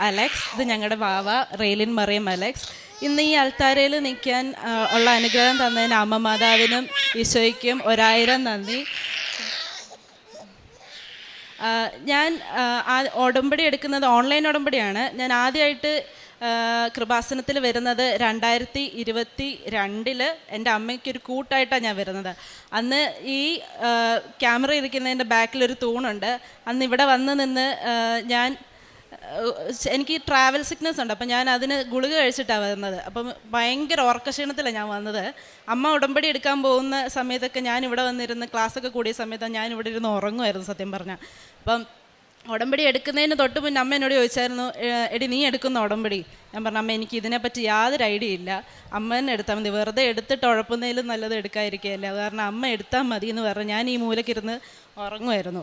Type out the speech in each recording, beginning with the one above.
Alex. ഇത് ഞങ്ങളുടെ വാവ റെയിലിൻ Mariyam Alex. ഇന്ന് ഈ അൾത്താരയിൽ നിൽക്കാൻ ഉള്ള അനുഗ്രഹം തന്നതിന് അമ്മ മാതാവിനും ഈശോയ്ക്കും 1000 നന്ദി. ഞാൻ ഉടമ്പടി എടുക്കുന്നത് ഓൺലൈൻ ഉടമ്പടിയാണ്. ഞാൻ ആദ്യമായിട്ട് കൃപാസനത്തിൽ വരുന്നത് 2022 എൻ്റെ അമ്മയ്ക്കൊരു കൂട്ടായിട്ടാണ് ഞാൻ വരുന്നത്. അന്ന് ഈ ക്യാമറ ഇരിക്കുന്നതിൻ്റെ ബാക്കിലൊരു തൂണുണ്ട്. അന്ന് ഇവിടെ വന്ന് നിന്ന് എനിക്ക് ട്രാവൽ സിക്നസ് ഉണ്ട്. അപ്പം ഞാൻ അതിന് ഗുളിക കഴിച്ചിട്ടാണ് വരുന്നത്. അപ്പം ഭയങ്കര ഓർക്കക്ഷീണത്തിലാണ് ഞാൻ വന്നത്. അമ്മ ഉടമ്പടി എടുക്കാൻ പോകുന്ന സമയത്തൊക്കെ ഞാൻ ഇവിടെ വന്നിരുന്ന് ക്ലാസ്സൊക്കെ കൂടിയ സമയത്താണ് ഞാൻ ഇവിടെ ഇരുന്ന് ഉറങ്ങുമായിരുന്നു സത്യം പറഞ്ഞാൽ. അപ്പം ഉടമ്പടി എടുക്കുന്നതിന് തൊട്ട് മുന്നേ അമ്മ എന്നോട് ചോദിച്ചായിരുന്നു, എടി നീ എടുക്കുന്ന ഉടമ്പടി? ഞാൻ പറഞ്ഞു, അമ്മ എനിക്ക് ഇതിനെപ്പറ്റി യാതൊരു ഐഡിയ ഇല്ല, അമ്മ തന്നെ എടുത്താൽ മതി, വെറുതെ എടുത്തിട്ട് ഉഴപ്പുന്നതിലും നല്ലത് എടുക്കാതിരിക്കുകയല്ല, കാരണം അമ്മ എടുത്താൽ മതി എന്ന് പറഞ്ഞ് ഞാൻ ഈ മൂലക്കിരുന്ന് ഉറങ്ങുമായിരുന്നു.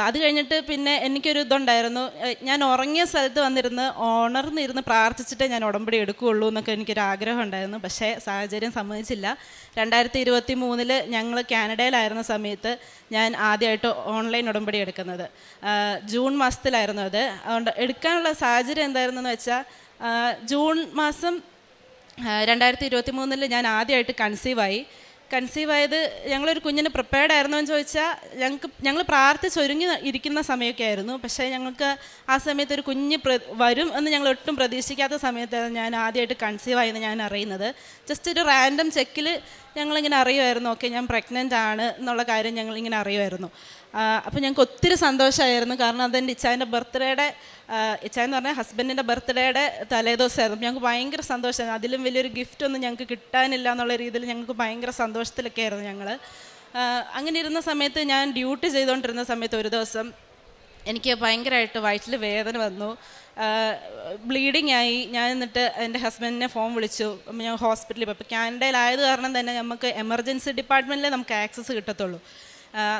അത് കഴിഞ്ഞിട്ട് പിന്നെ എനിക്കൊരു ഇതുണ്ടായിരുന്നു, ഞാൻ ഉറങ്ങിയ സ്ഥലത്ത് വന്നിരുന്ന് ഉണർന്നിരുന്ന് പ്രാർത്ഥിച്ചിട്ടേ ഞാൻ ഉടമ്പടി എടുക്കുകയുള്ളൂ എന്നൊക്കെ എനിക്കൊരു ആഗ്രഹം ഉണ്ടായിരുന്നു. പക്ഷേ സാഹചര്യം സമ്മതിച്ചില്ല. 2023 ഞങ്ങൾ കാനഡയിലായിരുന്ന സമയത്ത് ഞാൻ ആദ്യമായിട്ട് ഓൺലൈൻ ഉടമ്പടി എടുക്കുന്നത് ജൂൺ മാസത്തിലായിരുന്നു. അതുകൊണ്ട് എടുക്കാനുള്ള സാഹചര്യം എന്തായിരുന്നെന്ന് വെച്ചാൽ, ജൂൺ മാസം 2023 ഞാൻ ആദ്യമായിട്ട് കൺസീവ് ആയത് ഞങ്ങളൊരു കുഞ്ഞിന് പ്രിപ്പയർഡ് ആയിരുന്നോ എന്ന് ചോദിച്ചാൽ ഞങ്ങൾ പ്രാർത്ഥിച്ചൊരുങ്ങി ഇരിക്കുന്ന സമയമൊക്കെ ആയിരുന്നു. പക്ഷേ ഞങ്ങൾക്ക് ആ സമയത്ത് ഒരു കുഞ്ഞ് വരും എന്ന് ഞങ്ങൾ ഒട്ടും പ്രതീക്ഷിക്കാത്ത സമയത്താണ് ഞാൻ ആദ്യമായിട്ട് കൺസീവ് ആയെന്ന് ഞാൻ അറിയുന്നത്. ജസ്റ്റ് ഒരു റാൻഡം ചെക്കിൽ ഞങ്ങളിങ്ങനെ അറിയുമായിരുന്നു, ഓക്കെ ഞാൻ പ്രഗ്നൻ്റ് ആണ് എന്നുള്ള കാര്യം ഞങ്ങളിങ്ങനെ അറിയുമായിരുന്നു. അപ്പോൾ ഞങ്ങൾക്ക് ഒത്തിരി സന്തോഷമായിരുന്നു. കാരണം അതെൻ്റെ ഇച്ചായൻ്റെ ബർത്ത്ഡേയുടെ, ഇച്ചായെന്ന് പറഞ്ഞാൽ ഹസ്ബൻഡിൻ്റെ ബർത്ത്ഡേയുടെ തലേദിവസമായിരുന്നു. ഞങ്ങൾക്ക് ഭയങ്കര സന്തോഷമായിരുന്നു. അതിലും വലിയൊരു ഗിഫ്റ്റൊന്നും ഞങ്ങൾക്ക് കിട്ടാനില്ല എന്നുള്ള രീതിയിൽ ഞങ്ങൾക്ക് ഭയങ്കര സന്തോഷത്തിലൊക്കെ ആയിരുന്നു ഞങ്ങൾ. അങ്ങനെ ഇരുന്ന സമയത്ത് ഞാൻ ഡ്യൂട്ടി ചെയ്തുകൊണ്ടിരുന്ന സമയത്ത് ഒരു ദിവസം എനിക്ക് ഭയങ്കരമായിട്ട് വയറ്റിൽ വേദന വന്നു, ബ്ലീഡിങ് ആയി. ഞാൻ എന്നിട്ട് എൻ്റെ ഹസ്ബൻഡിനെ ഫോൺ വിളിച്ചു. ഞാൻ ഹോസ്പിറ്റലിൽ പോയി. ഇപ്പോൾ കാനഡയിലായത് കാരണം തന്നെ നമുക്ക് എമർജൻസി ഡിപ്പാർട്ട്മെൻറ്റിലേ നമുക്ക് ആക്സസ് കിട്ടത്തുള്ളൂ.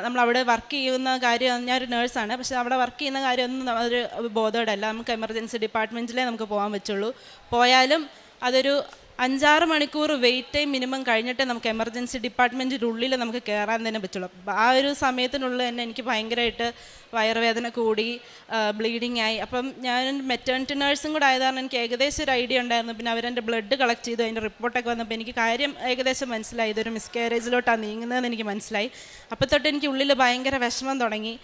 നമ്മളവിടെ വർക്ക് ചെയ്യുന്ന കാര്യം, ഞാനൊരു നേഴ്സാണ്, പക്ഷേ അവിടെ വർക്ക് ചെയ്യുന്ന കാര്യമൊന്നും ഒരു ബോധോടല്ല. നമുക്ക് എമർജൻസി ഡിപ്പാർട്ട്മെൻറ്റിലേ നമുക്ക് പോകാൻ പറ്റുള്ളൂ. പോയാലും അതൊരു 5-6 മണിക്കൂർ വെയിറ്റ് ടൈം മിനിമം കഴിഞ്ഞിട്ടേ നമുക്ക് എമർജൻസി ഡിപ്പാർട്ട്മെൻറ്റിൻ്റെ ഉള്ളിൽ നമുക്ക് കയറാൻ തന്നെ പറ്റുള്ളൂ. ആ ഒരു സമയത്തിനുള്ളിൽ തന്നെ എനിക്ക് ഭയങ്കരമായിട്ട് വയറുവേദന കൂടി, ബ്ലീഡിങ് ആയി. അപ്പം ഞാൻ മെറ്റേണിറ്റി നേഴ്സും കൂടെ ആയത് കാരണം എനിക്ക് ഏകദേശം ഒരു ഐഡിയ ഉണ്ടായിരുന്നു. പിന്നെ അവരെൻ്റെ ബ്ലഡ് കളക്ട് ചെയ്തു, അതിൻ്റെ റിപ്പോർട്ടൊക്കെ വന്നപ്പോൾ എനിക്ക് കാര്യം ഏകദേശം മനസ്സിലായി, ഇതൊരു മിസ്കാരേജിലോട്ടാണ് നീങ്ങുന്നതെന്ന് എനിക്ക് മനസ്സിലായി. അപ്പോൾ തൊട്ട് എനിക്ക് ഉള്ളിൽ ഭയങ്കര വിഷമം തുടങ്ങി.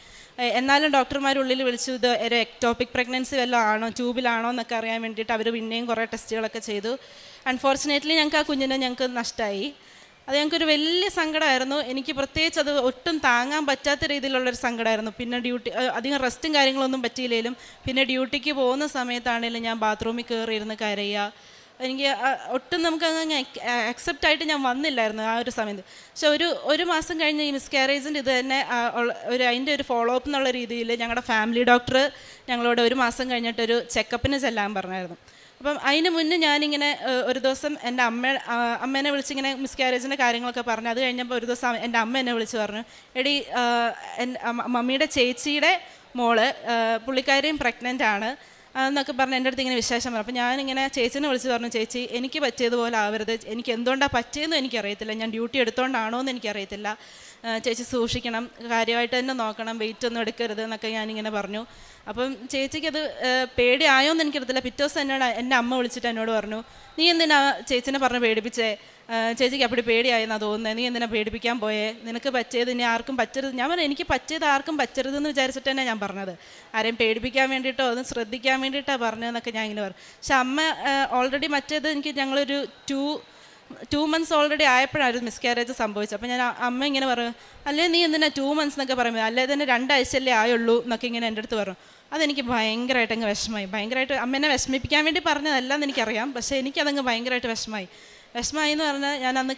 എന്നാലും ഡോക്ടർമാരുള്ളിൽ വിളിച്ചു, ഇത് ഒരു എക്ടോപിക് പ്രഗ്നൻസി വല്ലതും ആണോ, ട്യൂബിലാണോ എന്നൊക്കെ അറിയാൻ വേണ്ടിയിട്ട് അവർ പിന്നെയും കുറേ ടെസ്റ്റുകളൊക്കെ ചെയ്തു. അൺഫോർച്ചുനേറ്റ്ലി ഞങ്ങൾക്ക് ആ കുഞ്ഞിനെ നഷ്ടമായി. അത് ഞങ്ങൾക്കൊരു വലിയ സങ്കടമായിരുന്നു. എനിക്ക് പ്രത്യേകിച്ച് അത് ഒട്ടും താങ്ങാൻ പറ്റാത്ത രീതിയിലുള്ളൊരു സങ്കടമായിരുന്നു. പിന്നെ അധികം റെസ്റ്റും കാര്യങ്ങളൊന്നും പറ്റിയില്ലെങ്കിലും പിന്നെ ഡ്യൂട്ടിക്ക് പോകുന്ന സമയത്താണെങ്കിലും ഞാൻ ബാത്റൂമിൽ കയറിയിരുന്ന് കരയുക. എനിക്ക് ഒട്ടും നമുക്ക് അങ്ങ് അക്സെപ്റ്റ് ആയിട്ട് ഞാൻ വന്നില്ലായിരുന്നു ആ ഒരു സമയത്ത്. പക്ഷെ ഒരു മാസം കഴിഞ്ഞ് ഈ മിസ്കാരേജിൻ്റെ ഇത് തന്നെ അതിൻ്റെ ഒരു ഫോളോ അപ്പ് എന്നുള്ള രീതിയിൽ ഞങ്ങളുടെ ഫാമിലി ഡോക്ടർ ഞങ്ങളോട് 1 മാസം കഴിഞ്ഞിട്ടൊരു ചെക്കപ്പിന് ചെല്ലാൻ പറഞ്ഞായിരുന്നു. അപ്പം അതിന് മുന്നേ ഞാനിങ്ങനെ ഒരു ദിവസം എൻ്റെ അമ്മേനെ വിളിച്ചിങ്ങനെ മിസ്കാരേജിൻ്റെ കാര്യങ്ങളൊക്കെ പറഞ്ഞു. അത് കഴിഞ്ഞപ്പോൾ ഒരു ദിവസം എൻ്റെ അമ്മ എന്നെ വിളിച്ച് പറഞ്ഞു, എടി മമ്മിയുടെ ചേച്ചിയുടെ മോള് പുള്ളിക്കാരിയും പ്രഗ്നൻ്റ് ആണ് എന്നൊക്കെ പറഞ്ഞ് എൻ്റെ അടുത്ത് ഇങ്ങനെ വിശേഷം പറഞ്ഞു. അപ്പോൾ ഞാനിങ്ങനെ ചേച്ചിനെ വിളിച്ച് പറഞ്ഞു, ചേച്ചി എനിക്ക് പറ്റിയതുപോലെ ആവരുത്, എനിക്ക് എന്തുകൊണ്ടാണ് പറ്റിയതെന്നും എനിക്കറിയത്തില്ല, ഞാൻ ഡ്യൂട്ടി എടുത്തുകൊണ്ടാണോ എന്ന് എനിക്കറിയത്തില്ല, ചേച്ചി സൂക്ഷിക്കണം, കാര്യമായിട്ട് തന്നെ നോക്കണം, വെയിറ്റ് ഒന്നും എടുക്കരുത് എന്നൊക്കെ ഞാനിങ്ങനെ പറഞ്ഞു. അപ്പം ചേച്ചിക്കത് പേടിയായോ എന്ന് എനിക്കറിയത്തില്ല. പിറ്റേ ദിവസം എൻ്റെ അമ്മ വിളിച്ചിട്ട് എന്നോട് പറഞ്ഞു, നീ എന്തിനാ ചേച്ചിനെ പറഞ്ഞ് പേടിപ്പിച്ചേ, ചേച്ചിക്ക് അപ്പടി പേടിയായെന്നാണ് തോന്നുന്നത്, നീ എന്തിനാ പേടിപ്പിക്കാൻ പോയേ, നിനക്ക് പറ്റിയത് ഇനി ആർക്കും പറ്റരുത്. ഞാൻ പറഞ്ഞു, എനിക്ക് പറ്റിയത് ആർക്കും പറ്റരുതെന്ന് വിചാരിച്ചിട്ട് തന്നെ ഞാൻ പറഞ്ഞത്, ആരെയും പേടിപ്പിക്കാൻ വേണ്ടിയിട്ടോ ഒന്ന് ശ്രദ്ധിക്കാൻ വേണ്ടിയിട്ടാണ് പറഞ്ഞതെന്നൊക്കെ ഞാൻ ഇങ്ങനെ പറഞ്ഞു. പക്ഷെ അമ്മ ഓൾറെഡി മറ്റേത് ഞങ്ങളൊരു 2 months ഓൾറെഡി ആയപ്പോഴായിരുന്നു മിസ്കാരേജ് സംഭവിച്ചത്. അപ്പോൾ ഞാൻ അമ്മ ഇങ്ങനെ പറഞ്ഞു, അല്ലേ നീ എന്തിനാ 2 months എന്നൊക്കെ പറയുമ്പോൾ, അല്ലേ തന്നെ 2 ആഴ്ചയല്ലേ ആയുള്ളൂ എന്നൊക്കെ ഇങ്ങനെ എൻ്റെ അടുത്ത് പറഞ്ഞു. അതെനിക്ക് ഭയങ്കരമായിട്ട് അങ്ങ് വിഷമമായി. ഭയങ്കരമായിട്ട് അമ്മേനെ വിഷമിപ്പിക്കാൻ വേണ്ടി പറഞ്ഞതല്ലെന്ന് എനിക്കറിയാം, പക്ഷേ എനിക്കതങ്ങ് ഭയങ്കരമായിട്ട് വിഷമമായി എന്ന് പറഞ്ഞാൽ ഞാൻ അന്ന്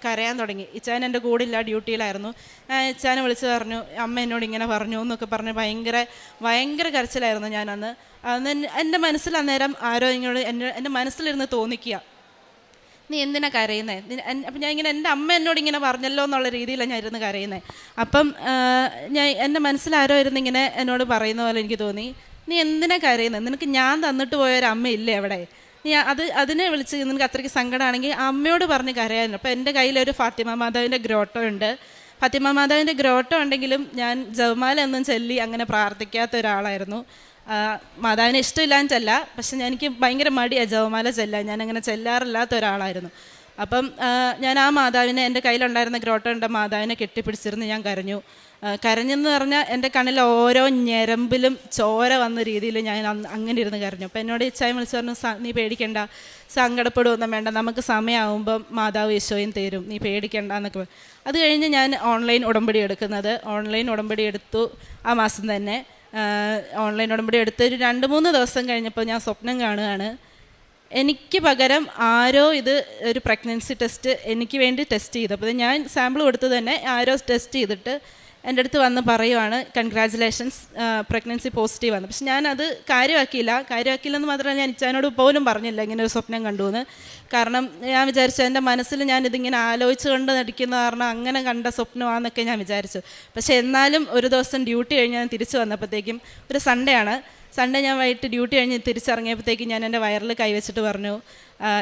കരയാൻ തുടങ്ങി. ഇച്ചാൻ എൻ്റെ കൂടെ ഇല്ല, ഡ്യൂട്ടിയിലായിരുന്നു. ഞാൻ ഇച്ചാനെ വിളിച്ച് പറഞ്ഞു, അമ്മ എന്നോട് ഇങ്ങനെ പറഞ്ഞു എന്നൊക്കെ പറഞ്ഞ് ഭയങ്കര കരച്ചിലായിരുന്നു ഞാൻ അന്ന്. എൻ്റെ മനസ്സിൽ അന്നേരം ആരോ ഇങ്ങോട്ട് എൻ്റെ മനസ്സിലിരുന്ന് തോന്നിക്കുക, നീ എന്തിനാ കരയുന്നത്? അപ്പം ഞാൻ ഇങ്ങനെ എൻ്റെ അമ്മ എന്നോട് ഇങ്ങനെ പറഞ്ഞല്ലോ എന്നുള്ള രീതിയിലാണ് ഞാൻ ഇരുന്ന് കരയുന്നത്. അപ്പം എൻ്റെ മനസ്സിലാരോ ഇരുന്ന് ഇങ്ങനെ എന്നോട് പറയുന്ന പോലെ എനിക്ക് തോന്നി, നീ എന്തിനാ കരയുന്നത്? നിനക്ക് ഞാൻ തന്നിട്ട് പോയൊരമ്മയില്ലേ അവിടെ, നീ അതിനെ വിളിച്ച് നിനക്ക് അത്രയ്ക്ക് സങ്കടമാണെങ്കിൽ അമ്മയോട് പറഞ്ഞ് കരയായിരുന്നു. അപ്പോൾ എൻ്റെ കയ്യിലൊരു ഫാത്തിമ മാതാവിൻ്റെ ഗ്രോട്ടോ ഉണ്ട്. ഫാത്തിമ മാതാവിൻ്റെ ഗ്രോട്ടോ ഉണ്ടെങ്കിലും ഞാൻ ജപമാല ഒന്നും ചൊല്ലി അങ്ങനെ പ്രാർത്ഥിക്കാത്ത ഒരാളായിരുന്നു. മാതാവിനെ ഇഷ്ടമില്ലാഞ്ഞിട്ടല്ല, പക്ഷെ എനിക്ക് ഭയങ്കര മടിയാണ് ജപമാല ചെല്ലാൻ. ഞാനങ്ങനെ ചെല്ലാറില്ലാത്ത ഒരാളായിരുന്നു. അപ്പം ഞാൻ ആ മാതാവിനെ, എൻ്റെ കയ്യിലുണ്ടായിരുന്ന ഗ്രോട്ടോണ്ട മാതാവിനെ കെട്ടിപ്പിടിച്ചിരുന്ന് ഞാൻ കരഞ്ഞു. കരഞ്ഞെന്ന് പറഞ്ഞാൽ എൻ്റെ കണ്ണിൽ ഓരോ ഞരമ്പിലും ചോര വന്ന രീതിയിൽ ഞാൻ അങ്ങനെ ഇരുന്ന് കരഞ്ഞു. അപ്പോൾ എന്നോട് ഇച്ചായ വിളിച്ച് പറഞ്ഞു, നീ പേടിക്കണ്ട, സങ്കടപ്പെടുകയൊന്നും വേണ്ട, നമുക്ക് സമയമാകുമ്പം മാതാവ് ഈശോയും തരും, നീ പേടിക്കണ്ട എന്നൊക്കെ. അത് കഴിഞ്ഞ് ഞാൻ ഓൺലൈൻ ഉടമ്പടി എടുക്കുന്നത്. ഓൺലൈൻ ഉടമ്പടി എടുത്തു ആ മാസം തന്നെ. ഓൺലൈൻ ഉടമ്പടി എടുത്ത് ഒരു 2-3 ദിവസം കഴിഞ്ഞപ്പോൾ ഞാൻ സ്വപ്നം കാണുകയാണ്. എനിക്ക് പകരം ആരോ ഇത് ഒരു പ്രഗ്നൻസി ടെസ്റ്റ് എനിക്ക് വേണ്ടി ടെസ്റ്റ് ചെയ്തു. അപ്പോൾ ഞാൻ സാമ്പിൾ കൊടുത്ത് തന്നെ ആരോ ടെസ്റ്റ് ചെയ്തിട്ട് എൻ്റെ അടുത്ത് വന്ന് പറയുവാണ്, കൺഗ്രാജുലേഷൻസ്, പ്രഗ്നൻസി പോസിറ്റീവ് ആണ്. പക്ഷെ ഞാനത് കാര്യമാക്കിയില്ലെന്ന് മാത്രമല്ല, ഞാൻ ഇച്ചാനോട് പോലും പറഞ്ഞില്ല ഇങ്ങനെ ഒരു സ്വപ്നം കണ്ടു എന്ന്. കാരണം ഞാൻ വിചാരിച്ചു, എൻ്റെ മനസ്സിൽ ഞാനിതിങ്ങനെ ആലോചിച്ച് കൊണ്ട് നടിക്കുന്ന കാരണം അങ്ങനെ കണ്ട സ്വപ്നമാണെന്നൊക്കെ ഞാൻ വിചാരിച്ചു. പക്ഷേ എന്നാലും ഒരു ദിവസം ഡ്യൂട്ടി കഴിഞ്ഞ് ഞാൻ തിരിച്ച് വന്നപ്പോഴത്തേക്കും, ഒരു സൺഡേ ഞാൻ വൈകിട്ട് ഡ്യൂട്ടി കഴിഞ്ഞ് തിരിച്ചിറങ്ങിയപ്പോഴത്തേക്കും ഞാൻ എൻ്റെ വയറിൽ കൈവച്ചിട്ട് പറഞ്ഞു,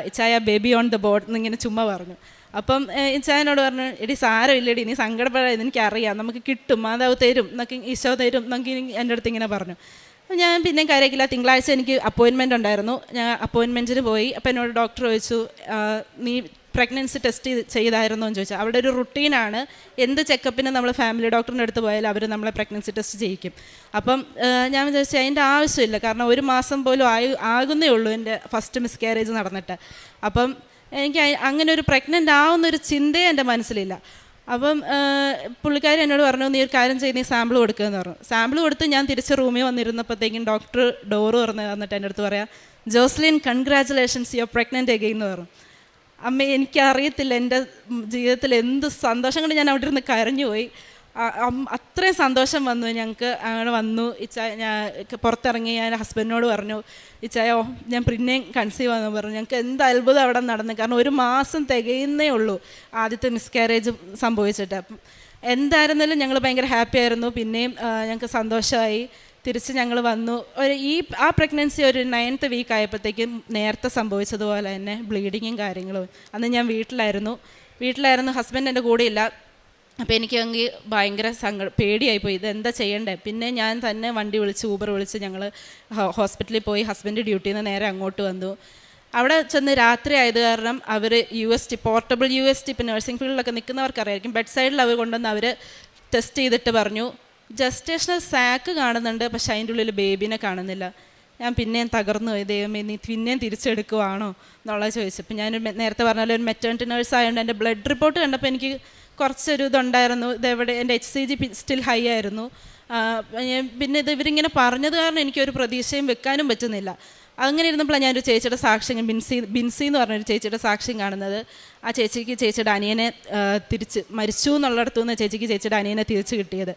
ഇച്ചായ ബേബി ഓൺ ദ ബോർഡ് എന്നിങ്ങനെ ചുമ്മാ പറഞ്ഞു. അപ്പം ഇച്ചായനോട് പറഞ്ഞു, എടി സാരമില്ലടി, നീ സങ്കടപ്പെടാതെ, എനിക്കറിയാം, നമുക്ക് കിട്ടും, മാതാവ് തരും എന്നൊക്കെ, ഈശോ തരും എന്നൊക്കെ എൻ്റെ അടുത്ത് ഇങ്ങനെ പറഞ്ഞു. അപ്പോൾ ഞാൻ പിന്നെ കരയില്ല. തിങ്കളാഴ്ച എനിക്ക് അപ്പോയിൻമെൻ്റ് ഉണ്ടായിരുന്നു. ഞാൻ അപ്പോയിൻമെൻറ്റിന് പോയി. അപ്പോൾ എന്നോട് ഡോക്ടർ ചോദിച്ചു, നീ പ്രഗ്നൻസി ടെസ്റ്റ് ചെയ്തായിരുന്നോ എന്ന് ചോദിച്ചാൽ. അവിടെ ഒരു റുട്ടീനാണ്, എന്ത് ചെക്കപ്പിന് നമ്മൾ ഫാമിലി ഡോക്ടറിൻ്റെ അടുത്ത് പോയാലും അവർ നമ്മളെ പ്രഗ്നൻസി ടെസ്റ്റ് ചെയ്യിക്കും. അപ്പം ഞാൻ വിചാരിച്ചു അതിൻ്റെ ആവശ്യമില്ല, കാരണം 1 മാസം പോലും ആകുന്നേ ഉള്ളൂ എൻ്റെ ഫസ്റ്റ് മിസ്കാരേജ് നടന്നിട്ട്. അപ്പം എനിക്ക് അങ്ങനെ ഒരു പ്രഗ്നൻ്റ് ആവുന്നൊരു ചിന്തയെ എൻ്റെ മനസ്സിലില്ല. അപ്പം പുള്ളിക്കാരി എന്നോട് പറഞ്ഞു, നീ ഒരു കാര്യം ചെയ്ത് നീ സാമ്പിൾ കൊടുക്കുകയെന്ന് പറഞ്ഞു. സാമ്പിൾ കൊടുത്ത് ഞാൻ തിരിച്ച് റൂമിൽ വന്നിരുന്നപ്പോഴത്തേക്കും ഡോക്ടർ ഡോറ് തുറന്ന് വന്നിട്ട് എൻ്റെ അടുത്ത് പറയാം, Joslin congratulations, you are pregnant again എന്ന് പറഞ്ഞു. അമ്മ, എനിക്കറിയത്തില്ല എൻ്റെ ജീവിതത്തിൽ എന്ത് സന്തോഷം കൊണ്ട് ഞാൻ അവിടെ ഇരുന്ന് കരഞ്ഞുപോയി. അത്രയും സന്തോഷം വന്നു ഞങ്ങൾക്ക്. അങ്ങനെ വന്നു. ഞാൻ പുറത്തിറങ്ങി ഞാൻ ഹസ്ബൻഡിനോട് പറഞ്ഞു, ഇച്ചായോ ഞാൻ പിന്നെയും കൺസീവ് ആണെന്ന് പറഞ്ഞു. ഞങ്ങൾക്ക് എന്ത് അത്ഭുതം അവിടെ നടന്നു. കാരണം 1 മാസം തികയുന്നേ ഉള്ളൂ ആദ്യത്തെ മിസ്കാരേജ് സംഭവിച്ചിട്ട്. അപ്പം എന്തായിരുന്നാലും ഞങ്ങൾ ഭയങ്കര ഹാപ്പി ആയിരുന്നു. പിന്നെയും ഞങ്ങൾക്ക് സന്തോഷമായി. തിരിച്ച് ഞങ്ങൾ വന്നു. ആ പ്രഗ്നൻസി ഒരു 9th വീക്ക് ആയപ്പോഴത്തേക്കും നേരത്തെ സംഭവിച്ചതുപോലെ തന്നെ ബ്ലീഡിങ്ങും കാര്യങ്ങളും. അന്ന് ഞാൻ വീട്ടിലായിരുന്നു. ഹസ്ബൻഡ് എൻ്റെ കൂടെയില്ല. അപ്പോൾ എനിക്കാണെങ്കിൽ ഭയങ്കര പേടിയായിപ്പോയി, ഇതെന്താ ചെയ്യണ്ടേ. പിന്നെ ഞാൻ തന്നെ വണ്ടി വിളിച്ച്, ഊബർ വിളിച്ച് ഞങ്ങൾ ഹോസ്പിറ്റലിൽ പോയി. ഹസ്ബൻഡ് ഡ്യൂട്ടിയിൽ നിന്ന് നേരെ അങ്ങോട്ട് വന്നു. അവിടെ ചെന്ന് രാത്രി ആയത് കാരണം അവർ പോർട്ടബിൾ UST, ഇപ്പോൾ നഴ്സിംഗ് ഫീൽഡിലൊക്കെ നിൽക്കുന്നവർക്കറിയായിരിക്കും, ബെഡ് സൈഡിൽ അവർ കൊണ്ടുവന്ന് അവർ ടെസ്റ്റ് ചെയ്തിട്ട് പറഞ്ഞു, ജസ്റ്റേഷണൽ സാക്ക് കാണുന്നുണ്ട്, പക്ഷെ അതിൻ്റെ ഉള്ളിൽ ബേബിനെ കാണുന്നില്ല. ഞാൻ പിന്നെയും തകർന്നു പോയി, ദൈവമേ നീ പിന്നെയും തിരിച്ചെടുക്കുവാണോ എന്നുള്ളത് ചോദിച്ചപ്പോൾ ഞാൻ നേരത്തെ പറഞ്ഞാൽ ഒരു മെറ്റേണിറ്റി നേഴ്സ് ആയതുകൊണ്ട് എൻ്റെ ബ്ലഡ് റിപ്പോർട്ട് കണ്ടപ്പോൾ എനിക്ക് കുറച്ചൊരു ഇതുണ്ടായിരുന്നു. ഇതെവിടെ എൻ്റെ HCG സ്റ്റിൽ ഹൈ ആയിരുന്നു. പിന്നെ ഇവരിങ്ങനെ പറഞ്ഞത് കാരണം എനിക്കൊരു പ്രതീക്ഷയും വെക്കാനും പറ്റുന്നില്ല. അങ്ങനെ ഇരുന്നപ്പോഴാണ് ഞാനൊരു ചേച്ചിയുടെ സാക്ഷ്യം, ബിൻസി എന്ന് പറഞ്ഞൊരു ചേച്ചിയുടെ സാക്ഷ്യം കാണുന്നത്. ആ ചേച്ചിയുടെ അനിയനെ തിരിച്ച് മരിച്ചു എന്നുള്ളിടത്തു നിന്ന് ചേച്ചിയുടെ അനിയനെ തിരിച്ച് കിട്ടിയത്.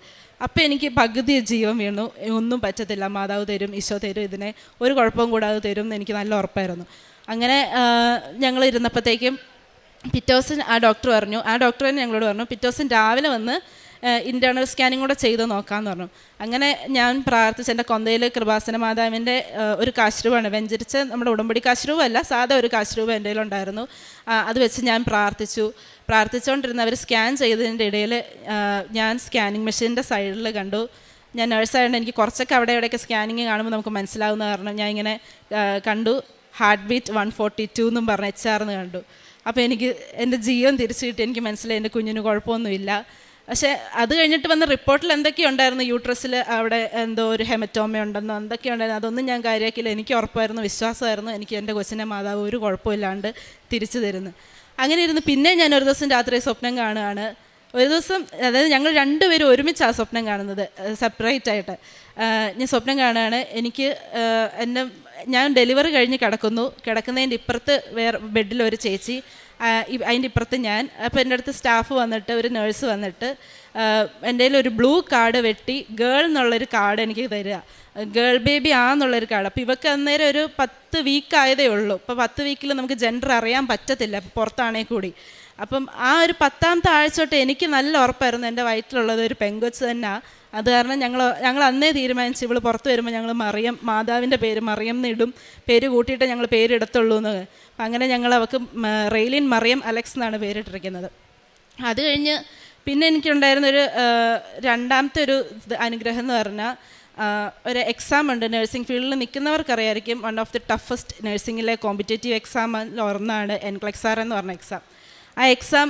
അപ്പോൾ എനിക്ക് പകുതി ജീവൻ വീണു. ഒന്നും പറ്റത്തില്ല, മാതാവ് തരും, ഈശോ തരും, ഇതിനെ ഒരു കുഴപ്പവും കൂടാതെ തരും എന്ന് എനിക്ക് നല്ല ഉറപ്പായിരുന്നു. അങ്ങനെ ഞങ്ങൾ ഇരുന്നപ്പോഴത്തേക്കും പിറ്റേ ദിവസം ആ ഡോക്ടർ തന്നെ ഞങ്ങളോട് പറഞ്ഞു, പിറ്റേ ദിവസം രാവിലെ വന്ന് ഇൻറ്റേർണൽ സ്കാനിങ് കൂടെ ചെയ്ത് നോക്കാമെന്ന് പറഞ്ഞു. അങ്ങനെ ഞാൻ പ്രാർത്ഥിച്ച് എൻ്റെ കൊന്തയിൽ കൃപാസന മാതാവിൻ്റെ ഒരു കാശ്രൂപാണ്, വെഞ്ചരിച്ച നമ്മുടെ ഉടമ്പടി കാശ്രൂപല്ല, സാധാ ഒരു കാശ്രൂപം എൻ്റെ കയ്യിലുണ്ടായിരുന്നു. അത് വെച്ച് ഞാൻ പ്രാർത്ഥിച്ചുകൊണ്ടിരുന്ന അവർ സ്കാൻ ചെയ്തതിൻ്റെ ഇടയിൽ ഞാൻ സ്കാനിങ് മെഷീൻ്റെ സൈഡിൽ കണ്ടു. ഞാൻ നേഴ്സായതുകൊണ്ട് എനിക്ക് കുറച്ചൊക്കെ അവിടെ ഇവിടെയൊക്കെ സ്കാനിങ് കാണുമ്പോൾ നമുക്ക് മനസ്സിലാവുന്ന കാരണം ഞാൻ ഇങ്ങനെ കണ്ടു, ഹാർട്ട് ബീറ്റ് 142 എന്നും പറഞ്ഞ് HR എന്ന് കണ്ടു. അപ്പോൾ എനിക്ക് എൻ്റെ ജീവൻ തിരിച്ചു കിട്ടി. എനിക്ക് മനസ്സിലായി എൻ്റെ കുഞ്ഞിന് കുഴപ്പമൊന്നുമില്ല. പക്ഷേ അത് കഴിഞ്ഞിട്ട് വന്ന റിപ്പോർട്ടിൽ എന്തൊക്കെയുണ്ടായിരുന്നു, യൂട്രസിൽ അവിടെ എന്തോ ഒരു ഹെമറ്റോമ ഉണ്ടെന്നോ എന്തൊക്കെയുണ്ടായിരുന്നു, അതൊന്നും ഞാൻ കാര്യമാക്കിയില്ല. എനിക്ക് ഉറപ്പായിരുന്നു, വിശ്വാസമായിരുന്നു, എനിക്ക് എൻ്റെ കൊച്ചിനെ മാതാവ് ഒരു കുഴപ്പമില്ലാണ്ട് തിരിച്ചു തരുന്നു. അങ്ങനെ ഇരുന്ന് പിന്നെ ഞാൻ ഒരു ദിവസം രാത്രി സ്വപ്നം കാണുകയാണ്. ഒരു ദിവസം, അതായത് ഞങ്ങൾ 2 പേരും ഒരുമിച്ചാണ് സ്വപ്നം കാണുന്നത്, സെപ്പറേറ്റ് ആയിട്ട്. ഞാൻ സ്വപ്നം കാണുകയാണ്, ഞാൻ ഡെലിവറി കഴിഞ്ഞ് കിടക്കുന്നതിൻ്റെ ഇപ്പുറത്ത് വേറെ ബെഡിൽ ഒരു ചേച്ചി, അതിൻ്റെ ഇപ്പുറത്ത് ഞാൻ. അപ്പോൾ എൻ്റെ അടുത്ത് സ്റ്റാഫ് വന്നിട്ട്, ഒരു നേഴ്സ് വന്നിട്ട് എൻ്റെ കയ്യിൽ ഒരു ബ്ലൂ കാർഡ് വെട്ടി ഗേൾ എന്നുള്ളൊരു കാർഡ് എനിക്ക് തരിക, ഗേൾ ബേബി ആന്നുള്ളൊരു കാർഡ്. അപ്പോൾ ഇവർക്ക് അന്നേരം ഒരു 10 വീക്ക് ആയതേ ഉള്ളൂ. അപ്പോൾ 10 വീക്കിൽ നമുക്ക് ജെൻഡർ അറിയാൻ പറ്റത്തില്ല പുറത്താണെങ്കിൽ കൂടി. അപ്പം ആ ഒരു 10ാമത്തെ ആഴ്ച തൊട്ട് എനിക്ക് നല്ല ഉറപ്പായിരുന്നു എൻ്റെ വയറ്റിലുള്ളത് ഒരു പെങ്കൊച്ച് തന്നെയാണ്. അത് കാരണം ഞങ്ങൾ അന്നേ തീരുമാനിച്ചു, ഇവൾ പുറത്ത് വരുമ്പോൾ ഞങ്ങൾ മാതാവിൻ്റെ പേര് മറിയം എന്നിടും, പേര് കൂട്ടിയിട്ട് ഞങ്ങൾ പേരിടത്തുള്ളൂ എന്ന്. അങ്ങനെ ഞങ്ങൾ അവൾക്ക് റെയ്ലിൻ മറിയം അലക്സ് എന്നാണ് പേരിട്ടിരിക്കുന്നത്. അത് കഴിഞ്ഞ് പിന്നെ എനിക്കുണ്ടായിരുന്നൊരു 2ാമത്തെ ഒരു അനുഗ്രഹം എന്ന് പറഞ്ഞാൽ, ഒരു എക്സാം ഉണ്ട് നഴ്സിംഗ് ഫീൽഡിൽ നിൽക്കുന്നവർക്കറിയായിരിക്കും. വൺ ഓഫ് ദി ടഫസ്റ്റ് നഴ്സിംഗിലെ കോമ്പറ്റേറ്റീവ് എക്സാമിൽ ഒന്നാണ് NCLEX-R എന്ന് പറഞ്ഞ എക്സാം. ആ എക്സാം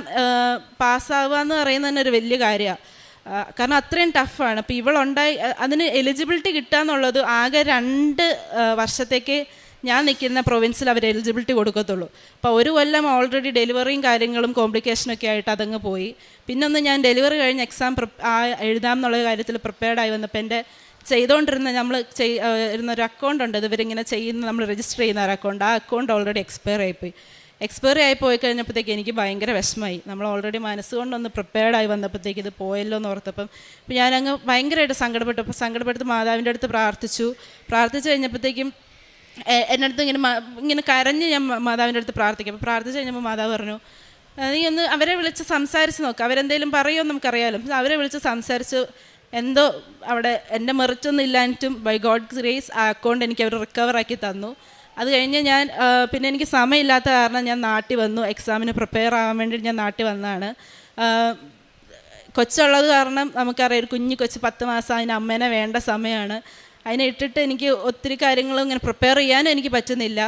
പാസ്സാവുക എന്ന് പറയുന്നത് തന്നെ ഒരു വലിയ കാര്യമാണ്. കാരണം അത്രയും ടഫാണ്. അപ്പോൾ ഇവളുണ്ടായി അതിന് എലിജിബിലിറ്റി കിട്ടുക എന്നുള്ളത് ആകെ 2 വർഷത്തേക്ക് ഞാൻ നിൽക്കുന്ന പ്രൊവിൻസിൽ അവർ എലിജിബിലിറ്റി കൊടുക്കത്തുള്ളൂ. അപ്പോൾ ഒരു കൊല്ലം ഓൾറെഡി ഡെലിവറിയും കാര്യങ്ങളും കോംപ്ലിക്കേഷനൊക്കെ ആയിട്ട് അതങ്ങ് പോയി. പിന്നൊന്ന് ഞാൻ ഡെലിവറി കഴിഞ്ഞ് എക്സാം എഴുതാം എന്നുള്ള കാര്യത്തിൽ പ്രിപ്പയർഡായി വന്നപ്പോൾ എൻ്റെ ചെയ്തുകൊണ്ടിരുന്ന നമ്മൾ ഇരുന്നൊരു അക്കൗണ്ട് ഉണ്ട്, ഇവരിങ്ങനെ ചെയ്യുന്ന നമ്മൾ രജിസ്റ്റർ ചെയ്യുന്ന ഒരു അക്കൗണ്ട്, ആ അക്കൗണ്ട് ഓൾറെഡി എക്സ്പയറി ആയി പോയി കഴിഞ്ഞപ്പോഴത്തേക്ക് എനിക്ക് ഭയങ്കര വിഷമമായി. നമ്മൾ ഓൾറെഡി മനസ്സുകൊണ്ടൊന്ന് പ്രിപ്പയർഡായി വന്നപ്പോഴത്തേക്ക് ഇത് പോയല്ലോ എന്ന് ഓർത്തപ്പം അപ്പോൾ ഞാനങ്ങ് ഭയങ്കരമായിട്ട് സങ്കടപ്പെട്ടു. അപ്പോൾ സങ്കടപ്പെടുത്ത് മാതാവിൻ്റെ അടുത്ത് പ്രാർത്ഥിച്ചു കഴിഞ്ഞപ്പോഴത്തേക്കും എൻ്റെ അടുത്ത് ഇങ്ങനെ കരഞ്ഞ് ഞാൻ മാതാവിൻ്റെ അടുത്ത് പ്രാർത്ഥിക്കും. അപ്പോൾ പ്രാർത്ഥിച്ച് കഴിഞ്ഞപ്പോൾ മാതാവ് പറഞ്ഞു, നീ ഒന്ന് അവരെ വിളിച്ച് സംസാരിച്ച് നോക്കുക, അവരെന്തെങ്കിലും പറയുമോ നമുക്കറിയാമല്ലോ. അവരെ വിളിച്ച് സംസാരിച്ച് എന്തോ അവിടെ എൻ്റെ മെറിറ്റൊന്നും ഇല്ലാഞ്ഞിട്ടും ബൈ ഗോഡ് ഗ്രേസ് ആ അക്കൗണ്ട് എനിക്ക് അവർ റിക്കവറാക്കി തന്നു. അത് കഴിഞ്ഞ് ഞാൻ പിന്നെ എനിക്ക് സമയമില്ലാത്ത കാരണം ഞാൻ നാട്ടിൽ വന്നു. എക്സാമിന് പ്രിപ്പയർ ആവാൻ വേണ്ടി ഞാൻ നാട്ടിൽ വന്നതാണ്. കൊച്ചുള്ളത് കാരണം നമുക്കറിയാം, ഒരു കുഞ്ഞു കൊച്ച് 10 മാസം, അതിന് അമ്മേനെ വേണ്ട സമയമാണ്. അതിനെ ഇട്ടിട്ട് എനിക്ക് ഒത്തിരി കാര്യങ്ങളും ഇങ്ങനെ പ്രിപ്പയർ ചെയ്യാനും എനിക്ക് പറ്റുന്നില്ല.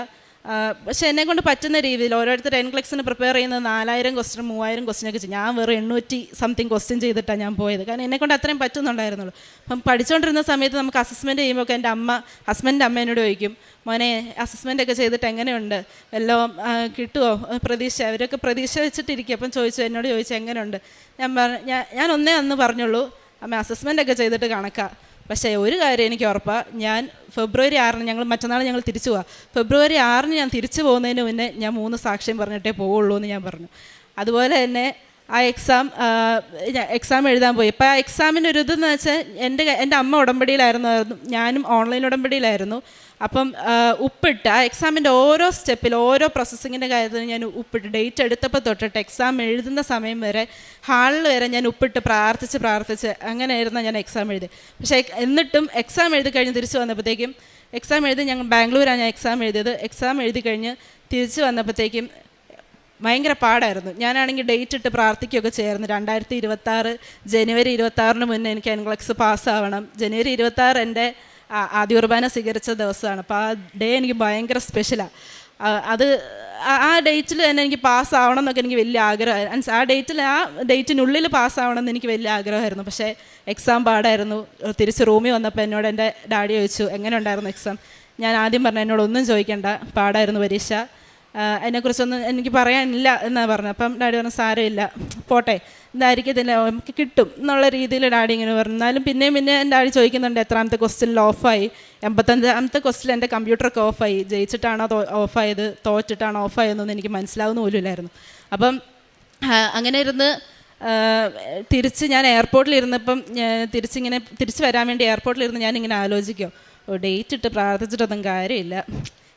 പക്ഷേ എന്നെക്കൊണ്ട് പറ്റുന്ന രീതിയിൽ ഓരോരുത്തർ NCLEX-ന് പ്രിപ്പയർ ചെയ്യുന്നത് 4000 ക്വസ്റ്റ്യൻ 3000 ക്വസ്റ്റ്യനൊക്കെ ചെയ്യും. ഞാൻ വെറും 800 സംതിങ് ക്വസ്റ്റ്യൻ ചെയ്തിട്ടാണ് ഞാൻ പോയത്. കാരണം എന്നെക്കൊണ്ട് അത്രയും പറ്റുന്നുണ്ടായിരുന്നുള്ളൂ. അപ്പം പഠിച്ചുകൊണ്ടിരുന്ന സമയത്ത് നമുക്ക് അസസ്മെൻറ്റ് ചെയ്യുമ്പോൾ എൻ്റെ ഹസ്ബൻഡിൻ്റെ അമ്മേനോട് ചോദിക്കും, മോനെ അസസ്മെൻ്റൊക്കെ ചെയ്തിട്ട് എങ്ങനെയുണ്ട്, വല്ലതും കിട്ടുമോ പ്രതീക്ഷ, അവരൊക്കെ പ്രതീക്ഷ വെച്ചിട്ടിരിക്കും. അപ്പം എന്നോട് ചോദിച്ചു എങ്ങനെയുണ്ട്. ഞാൻ ഒന്നേ അന്ന് പറഞ്ഞുള്ളൂ, അമ്മ അസസ്മെൻ്റൊക്കെ ചെയ്തിട്ട് കണക്കാ. പക്ഷേ ഒരു കാര്യം എനിക്ക് ഉറപ്പാണ്, ഞാൻ ഫെബ്രുവരി 6 മറ്റന്നാൾ ഞങ്ങൾ തിരിച്ചു പോവാം. ഫെബ്രുവരി 6 ഞാൻ തിരിച്ചു പോകുന്നതിന് മുന്നേ ഞാൻ 3 സാക്ഷ്യം പറഞ്ഞിട്ടേ പോവുള്ളൂ എന്ന് ഞാൻ പറഞ്ഞു. അതുപോലെ തന്നെ ആ എക്സാം എഴുതാൻ പോയി. ഇപ്പോൾ ആ എക്സാമിൻ്റെ ഒരു ഇതെന്ന് വെച്ചാൽ എൻ്റെ അമ്മ ഉടമ്പടിയിലായിരുന്നു, ഞാനും ഓൺലൈൻ ഉടമ്പടിയിലായിരുന്നു. അപ്പം ഉപ്പിട്ട് ആ എക്സാമിൻ്റെ ഓരോ സ്റ്റെപ്പിൽ ഓരോ പ്രോസസ്സിങ്ങിൻ്റെ കാര്യത്തിൽ ഞാൻ ഉപ്പിട്ട് ഡേറ്റ് എടുത്തപ്പോൾ തൊട്ടിട്ട് എക്സാം എഴുതുന്ന സമയം വരെ ഹാളിൽ വരെ ഞാൻ ഉപ്പിട്ട് പ്രാർത്ഥിച്ച് അങ്ങനെയായിരുന്നു ഞാൻ എക്സാം എഴുതി. പക്ഷേ എന്നിട്ടും എക്സാം എഴുതി കഴിഞ്ഞ് തിരിച്ച് വന്നപ്പോഴത്തേക്കും ഞങ്ങൾ ബാംഗ്ലൂരാണ് ഞാൻ എക്സാം എഴുതിയത്. എക്സാം എഴുതി കഴിഞ്ഞ് തിരിച്ച് വന്നപ്പോഴത്തേക്കും ഭയങ്കര പാടായിരുന്നു. ഞാനാണെങ്കിൽ ഡേറ്റ് ഇട്ട് പ്രാർത്ഥിക്കുകയൊക്കെ ചെയ്യായിരുന്നു. 2026 ജനുവരി 26 മുന്നേ എനിക്ക് NCLEX പാസ്സാവണം. ജനുവരി 26 എൻ്റെ ആദ്യ കുർബാന സ്വീകരിച്ച ദിവസമാണ്. അപ്പോൾ ആ ഡേ എനിക്ക് ഭയങ്കര സ്പെഷ്യലാണ്. അത് ആ ഡേറ്റിൽ തന്നെ എനിക്ക് പാസ്സാവണം എന്നൊക്കെ എനിക്ക് വലിയ ആഗ്രഹമായിരുന്നു. ആ ഡേറ്റിനുള്ളിൽ പാസ്സാവണമെന്ന് എനിക്ക് വലിയ ആഗ്രഹമായിരുന്നു. പക്ഷേ എക്സാം പാടായിരുന്നു. തിരിച്ച് റൂമിൽ വന്നപ്പോൾ എന്നോട് എൻ്റെ ഡാഡി ചോദിച്ചു എങ്ങനെ ഉണ്ടായിരുന്നു എക്സാം. ഞാൻ ആദ്യം പറഞ്ഞു എന്നോടൊന്നും ചോദിക്കണ്ട, പാടായിരുന്നു പരീക്ഷ, അതിനെക്കുറിച്ചൊന്നും എനിക്ക് പറയാനില്ല എന്നാണ് പറഞ്ഞത്. അപ്പം ഡാഡി പറഞ്ഞു സാരമില്ല പോട്ടെ, ഇതായിരിക്കത്തില്ല നമുക്ക് കിട്ടും എന്നുള്ള രീതിയിൽ ഡാഡി ഇങ്ങനെ പറഞ്ഞു. എന്നാലും പിന്നെയും എൻ്റെ ഡാഡി ചോദിക്കുന്നുണ്ട് എത്രാമത്തെ ക്വസ്റ്റ്യനിൽ ഓഫായി. 85ാമത്തെ ക്വസ്റ്റ്യനിൽ എൻ്റെ കമ്പ്യൂട്ടറൊക്കെ ഓഫായി. ജയിച്ചിട്ടാണോ ഓഫായത്, തോറ്റിട്ടാണോ ഓഫായതെന്നൊന്നും എനിക്ക് മനസ്സിലാവുന്ന പോലുമില്ലായിരുന്നു. അപ്പം അങ്ങനെ ഇരുന്ന് തിരിച്ച് ഞാൻ എയർപോർട്ടിലിരുന്നപ്പം തിരിച്ച് വരാൻ വേണ്ടി എയർപോർട്ടിലിരുന്ന് ഞാനിങ്ങനെ ആലോചിക്കും, ഡേറ്റ് ഇട്ട് പ്രാർത്ഥിച്ചിട്ടൊന്നും കാര്യമില്ല,